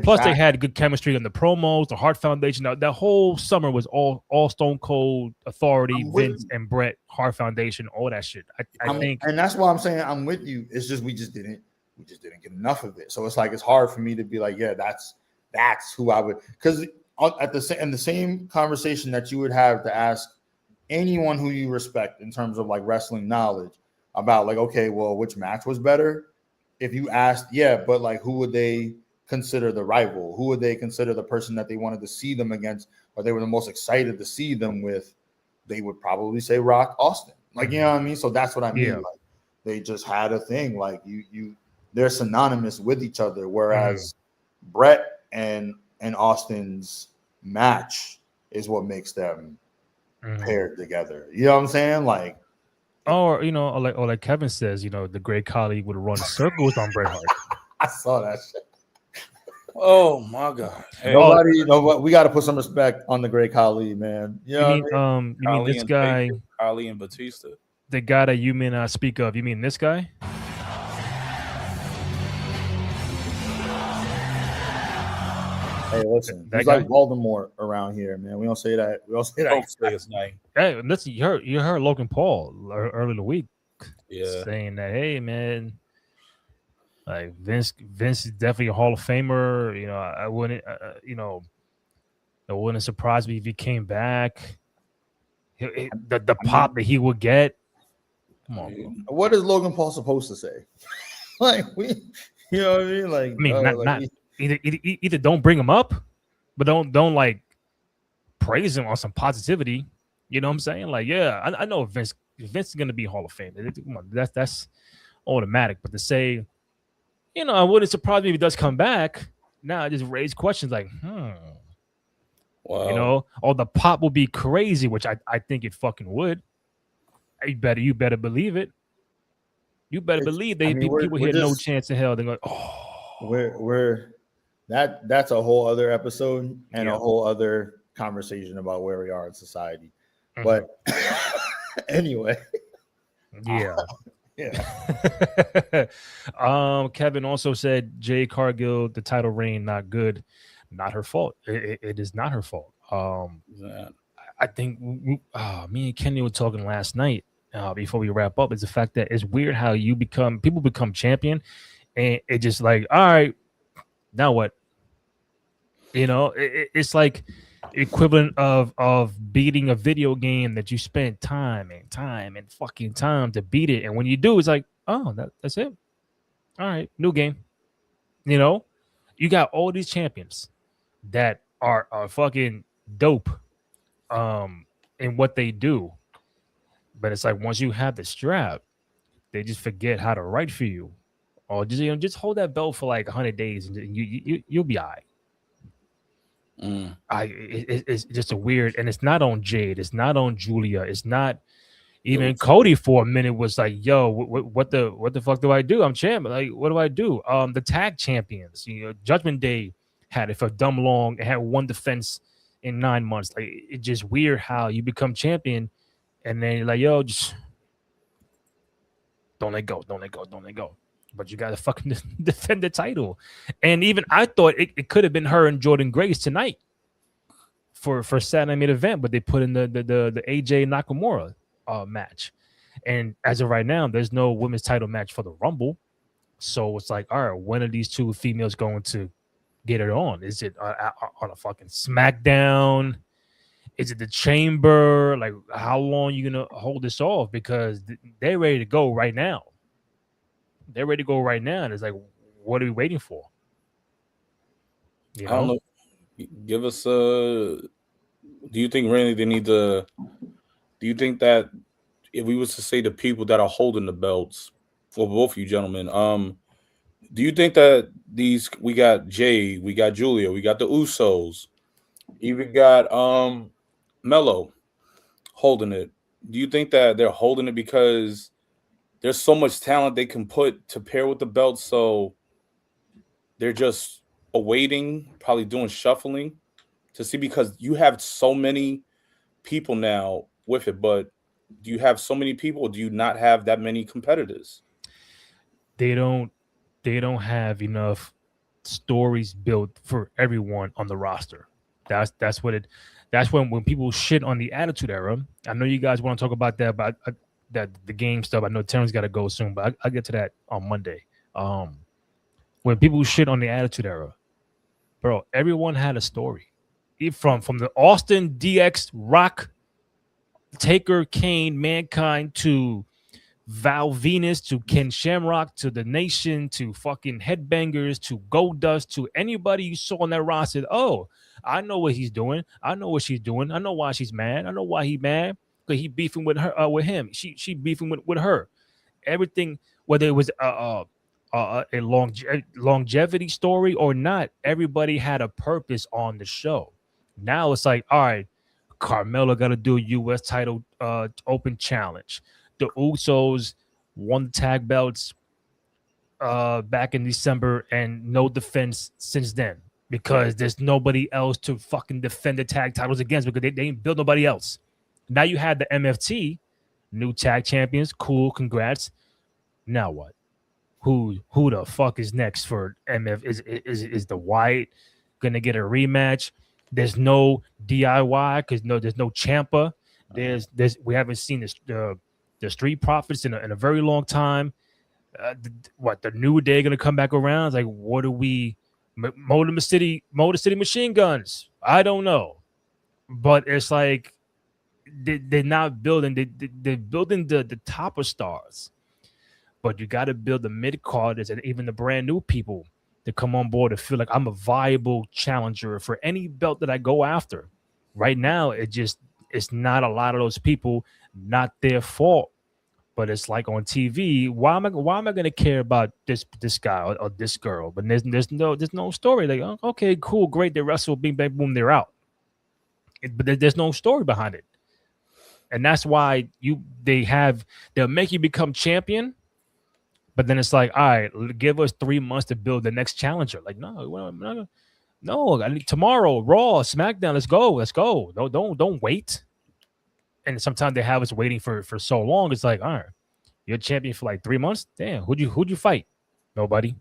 B: plus they had good chemistry in the promos, the Hart Foundation. That whole summer was all Stone Cold Authority, Vince and Brett, Hart Foundation, all that shit. I think,
A: and that's why I'm saying I'm with you. It's just we just didn't get enough of it. So it's like it's hard for me to be like, yeah, that's who I would, because at the same conversation that you would have to ask anyone who you respect in terms of like wrestling knowledge about like, okay, well, which match was better? If you asked, yeah, but like who would they consider the rival? Who would they consider the person that they wanted to see them against, or they were the most excited to see them with? They would probably say Rock, Austin. Like, you know what I mean? So that's what I mean. Like they just had a thing. Like they're synonymous with each other. Whereas Brett and Austin's match is what makes them paired together. You know what I'm saying? Like
B: or like Kevin says, the Great Khali would run circles on Bret Hart.
A: I saw that shit.
C: Oh my god! Hey,
A: Nobody, we got to put some respect on the Great Khali, man. You know what I mean?
B: You mean this guy,
C: Khali and Batista,
B: the guy that you may not speak of? You mean this guy?
A: Hey, listen,
B: That
A: he's
B: guy?
A: like Voldemort around here, man. We don't say that. We don't say that.
C: don't say his name.
B: Hey, listen, you heard Logan Paul earlier in the week
C: Yeah,
B: saying that, hey man, like Vince is definitely a Hall of Famer. I wouldn't, it wouldn't surprise me if he came back. The pop that he would get. Come on, bro.
A: What is Logan Paul supposed to say? Like you know what I mean? Like,
B: not either don't bring him up, but don't like praise him on some positivity. You know what I'm saying? Like, yeah, I know Vince is gonna be Hall of Fame. Come on, that's automatic. But to say, I wouldn't surprise me if he does come back. Now I just raise questions like,
C: wow.
B: or the pop will be crazy, which I think it fucking would. You better believe it. You better believe people here no chance in hell. They're like,
A: we're that's a whole other episode and a whole other conversation about where we are in society. But anyway,
B: yeah.
A: Yeah.
B: Kevin also said Jade Cargill, the title reign, not good. Not her fault. It is not her fault. I think me and Kenny were talking last night before we wrap up. Is the fact that it's weird how people become champion, and it just like, all right, now what? It's like equivalent of beating a video game that you spent time and fucking time to beat it, and when you do, it's like, oh, that's it. All right, new game. You got all these champions that are fucking dope in what they do, but it's like once you have the strap, they just forget how to write for you, or just hold that belt for like 100 days and you'll be all right. It's just a weird, and it's not on Jade, it's not on Julia, it's not even Cody. For a minute was like, yo, what the fuck do I do? I'm champion. Like, what do I do? The tag champions, Judgment Day had it for dumb long. It had one defense in 9 months. Like, it's just weird how you become champion and then you're like, yo, just don't let go. But you gotta fucking defend the title. And even I thought it could have been her and Jordan Grace tonight for Saturday Night event, but they put in the AJ Nakamura match. And as of right now, there's no women's title match for the Rumble. So it's like, all right, when are these two females going to get it on? Is it on a fucking SmackDown? Is it the Chamber? Like, how long are you gonna hold this off? Because they're ready to go right now. And it's like, what are we waiting for?
C: I don't know. Give us do you think really they need to? Do you think that if we was to say the people that are holding the belts for both of you gentlemen, do you think that we got Jay, we got Julia, we got the Usos, even got Mello holding it? Do you think that they're holding it because there's so much talent they can put to pair with the belt, so they're just awaiting, probably doing shuffling to see, because you have so many people now with it, but do you have so many people, or do you not have that many competitors?
B: They don't have enough stories built for everyone on the roster. That's when people shit on the Attitude Era. I know you guys want to talk about that, but that the game stuff. I know Terrence got to go soon, but I'll get to that on Monday. When people shit on the Attitude Era, bro, everyone had a story. From the Austin DX Rock, Taker, Kane, Mankind, to Val Venus, to Ken Shamrock, to The Nation, to fucking Headbangers, to Goldust, to anybody you saw on that roster. Oh, I know what he's doing. I know what she's doing. I know why she's mad. I know why he's mad. Because he beefing with her, with him. She beefing with her. Everything, whether it was a longevity story or not, everybody had a purpose on the show. Now it's like, all right, Carmella got to do a U.S. title open challenge. the Usos won the tag belts back in December, and no defense since then because there's nobody else to fucking defend the tag titles against because they ain't built nobody else. Now you had the MFT, new tag champions. Cool, congrats. Now what? Who the fuck is next for MF? Is the Wyatt gonna get a rematch? There's no DIY because there's no Ciampa. There's we haven't seen the Street Profits in a very long time. The New Day gonna come back around? It's like, what do we? Motor City Machine Guns? I don't know, but it's like they're not building. They're building the top of stars, but you got to build the mid carders and even the brand new people to come on board to feel like I'm a viable challenger for any belt that I go after. Right now, it's not a lot of those people. Not their fault. But it's like on TV, why am I going to care about this guy or this girl? But there's no story. Like, oh, okay, cool, great, they wrestle, bing bang boom, they're out. But there's no story behind it, and that's why they'll make you become champion. But then it's like, all right, give us 3 months to build the next challenger. Like, no, I need tomorrow, Raw, SmackDown, let's go. Don't wait. And sometimes they have us waiting for so long. It's like, all right, you're a champion for like 3 months. Damn, who'd you fight? Nobody.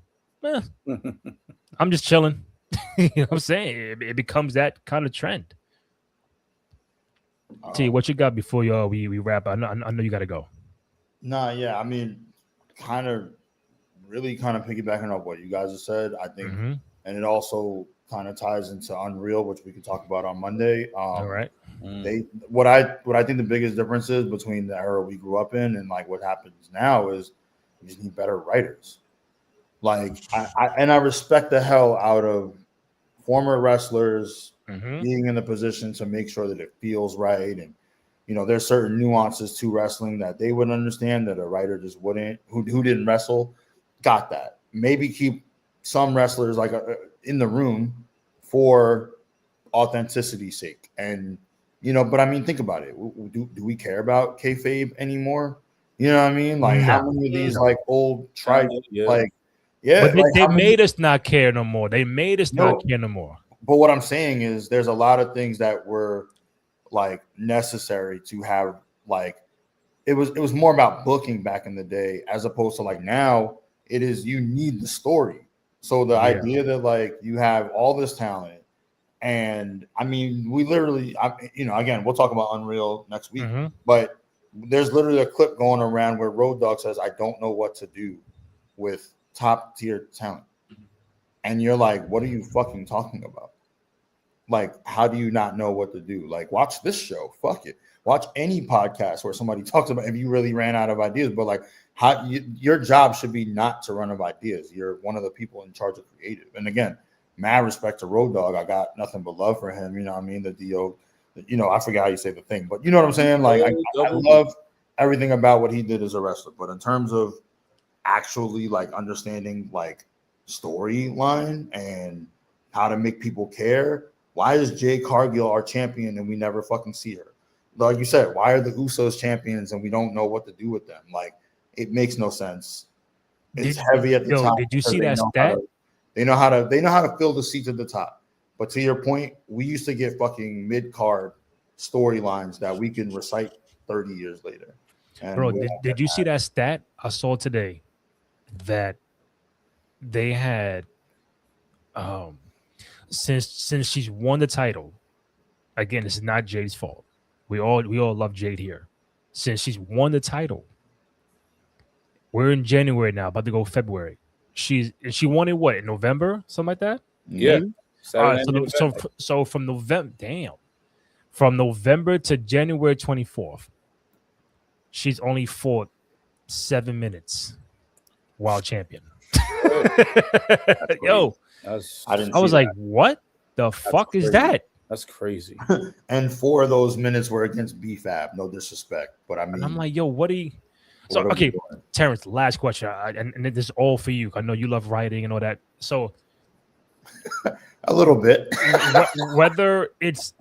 B: I'm just chilling. You know what I'm saying? It becomes that kind of trend. T, what you got before we wrap? I know you got to go.
A: Nah, yeah, I mean, really piggybacking off what you guys have said. I think, and it also kind of ties into Unreal, which we can talk about on Monday.
B: All right.
A: What I think the biggest difference is between the era we grew up in and like what happens now is we just need better writers. Like I respect the hell out of former wrestlers being in the position to make sure that it feels right, and there's certain nuances to wrestling that they would understand that a writer just wouldn't. Who didn't wrestle, got that. Maybe keep some wrestlers like in the room for authenticity's sake, and but I mean, think about it. Do we care about kayfabe anymore? You know what I mean? Like, how many of these like old tried like,
B: but they made us not care no more. They made us not care no more.
A: But what I'm saying is, there's a lot of things that were like necessary to have. Like, it was more about booking back in the day, as opposed to like now. It is, you need the story. So the idea that like you have all this talent. And I mean, we literally, again, we'll talk about Unreal next week, but there's literally a clip going around where Road Dogg says, I don't know what to do with top tier talent. And you're like, what are you fucking talking about? Like, how do you not know what to do? Like, watch this show. Fuck it. Watch any podcast where somebody talks about if you really ran out of ideas, but like your job should be not to run out of ideas. You're one of the people in charge of creative. And again, mad respect to Road Dogg. I got nothing but love for him. You know what I mean? The DO, I forgot how you say the thing, but you know what I'm saying? Like, I love everything about what he did as a wrestler. But in terms of actually like understanding like storyline and how to make people care, why is Jade Cargill our champion and we never fucking see her? Like you said, why are the Usos champions and we don't know what to do with them? Like, it makes no sense. It's heavy at the top.
B: Did you see that stat?
A: They know how to fill the seats at the top. But to your point, we used to get fucking mid-card storylines that we can recite 30 years later. And
B: bro, did you see that stat I saw today that they had since she's won the title, again, this is not Jade's fault. We all love Jade here. Since she's won the title, we're in January now, about to go February. She won it in November, something like that.
C: Yeah.
B: All right, so from November to January 24th, she's only fought 7 minutes while champion. Yo, I was like, what the fuck is that?
C: That's crazy.
A: And 4 of those minutes were against BFAB. No disrespect, but I mean,
B: and I'm like, yo, what are you? So okay, Terrence, last question, and this is all for you. I know you love writing and all that. So
A: a little bit.
B: Whether it's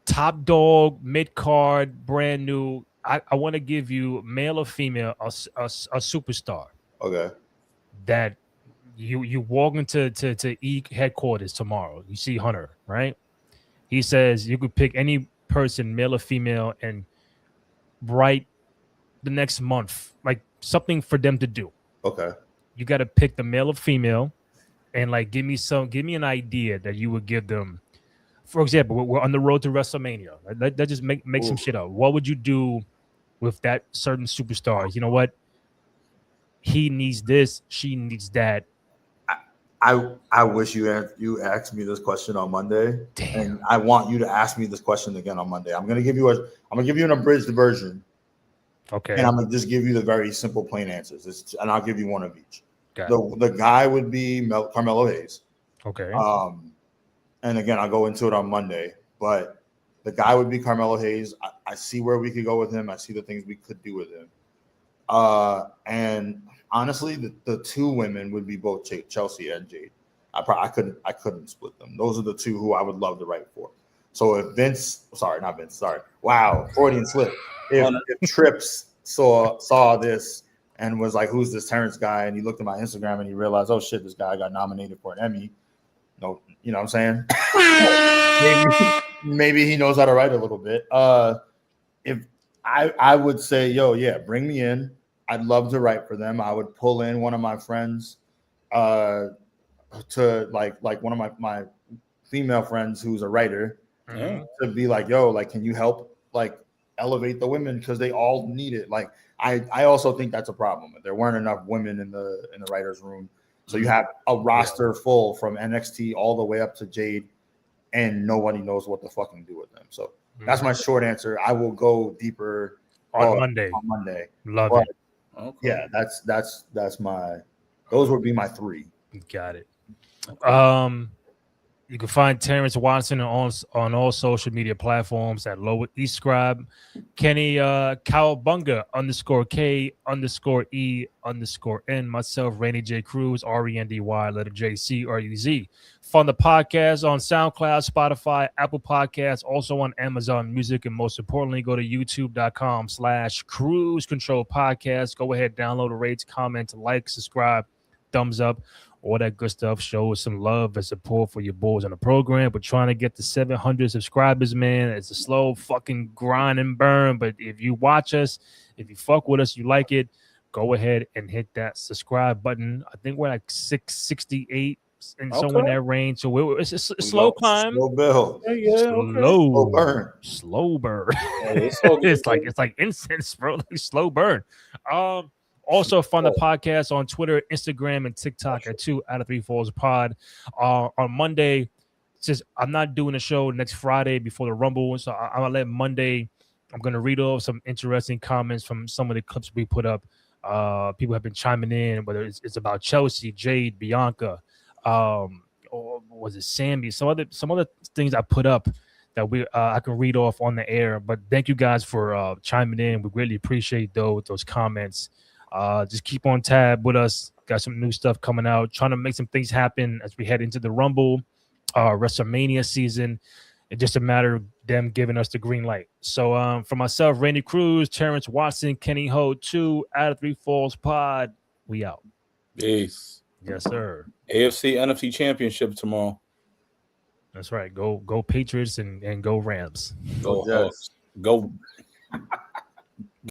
B: top dog, mid card, brand new, I want to give you male or female a superstar
A: Okay.
B: that you walk into to E headquarters tomorrow. You see Hunter, right? He says you could pick any person, male or female, and write the next month, like something for them to do.
A: Okay.
B: You got to pick the male or female, and like give me an idea that you would give them. For example, we're on the road to WrestleMania. Let's just make some shit up. What would you do with that certain superstar? You know what? He needs this. She needs that.
A: I wish you asked me this question on Monday.
B: Damn.
A: And I want you to ask me this question again on Monday. I'm gonna give you an abridged version.
B: Okay.
A: And I'm gonna just give you the very simple, plain answers. And I'll give you one of each.
B: Got
A: The guy would be Carmelo Hayes.
B: Okay.
A: And again, I'll go into it on Monday. But the guy would be Carmelo Hayes. I see where we could go with him. I see the things we could do with him. And honestly, the two women would be both Chelsea and Jade. I couldn't split them. Those are the two who I would love to write for. So if wow, Freudian slip. If Trips saw this and was like, "Who's this Terrence guy?" and he looked at my Instagram and he realized, "Oh shit, this guy got nominated for an Emmy." No, you know what I'm saying? maybe he knows how to write a little bit. If I would say, bring me in. I'd love to write for them. I would pull in one of my friends to like one of my female friends who's a writer to be like, can you help like elevate the women because they all need it. Like I also think that's a problem. There weren't enough women in the writers' room. So you have a roster full from NXT all the way up to Jade, and nobody knows what to fucking do with them. So that's my short answer. I will go deeper
B: on Monday. Love it.
A: Okay. Yeah, that's my. Those would be my three.
B: Got it. You can find Terrence Watson on all social media platforms at Lower East Scribe. Kenny Cowabunga _K_E_N. Myself, Randy J. Cruz, RENDY, letter JCRUZ. Fund the podcast on SoundCloud, Spotify, Apple Podcasts, also on Amazon Music, and most importantly, go to youtube.com/Cruise Control Podcast. Go ahead, download, rate, comment, like, subscribe, thumbs up. All that good stuff. Show us some love and support for your boys on the program. We're trying to get to 700 subscribers, man. It's a slow fucking grind and burn. But if you watch us, if you fuck with us, you like it, go ahead and hit that subscribe button. I think we're like 668 and so in that range. So it's a slow climb.
A: Slow build.
B: Slow burn. It's like incense, bro. Like slow burn. Also, fund the podcast on Twitter, Instagram, and TikTok at 2 out of 3 Falls Pod. On Monday, since I'm not doing a show next Friday before the Rumble, so I'm gonna let Monday. I'm gonna read off some interesting comments from some of the clips we put up. People have been chiming in, whether it's about Chelsea, Jade, Bianca, or was it Sammy? Some other things I put up that I can read off on the air. But thank you guys for chiming in. We really appreciate those comments. Just keep on tab with us. Got some new stuff coming out. Trying to make some things happen as we head into the Rumble, WrestleMania season. It's just a matter of them giving us the green light. So for myself, Randy Cruz, Terrence Watson, Kenny Ho, 2 out of 3 Falls Pod. We out.
C: Peace.
B: Yes, sir.
C: AFC NFC Championship tomorrow.
B: That's right. Go Patriots and go Rams.
C: Go.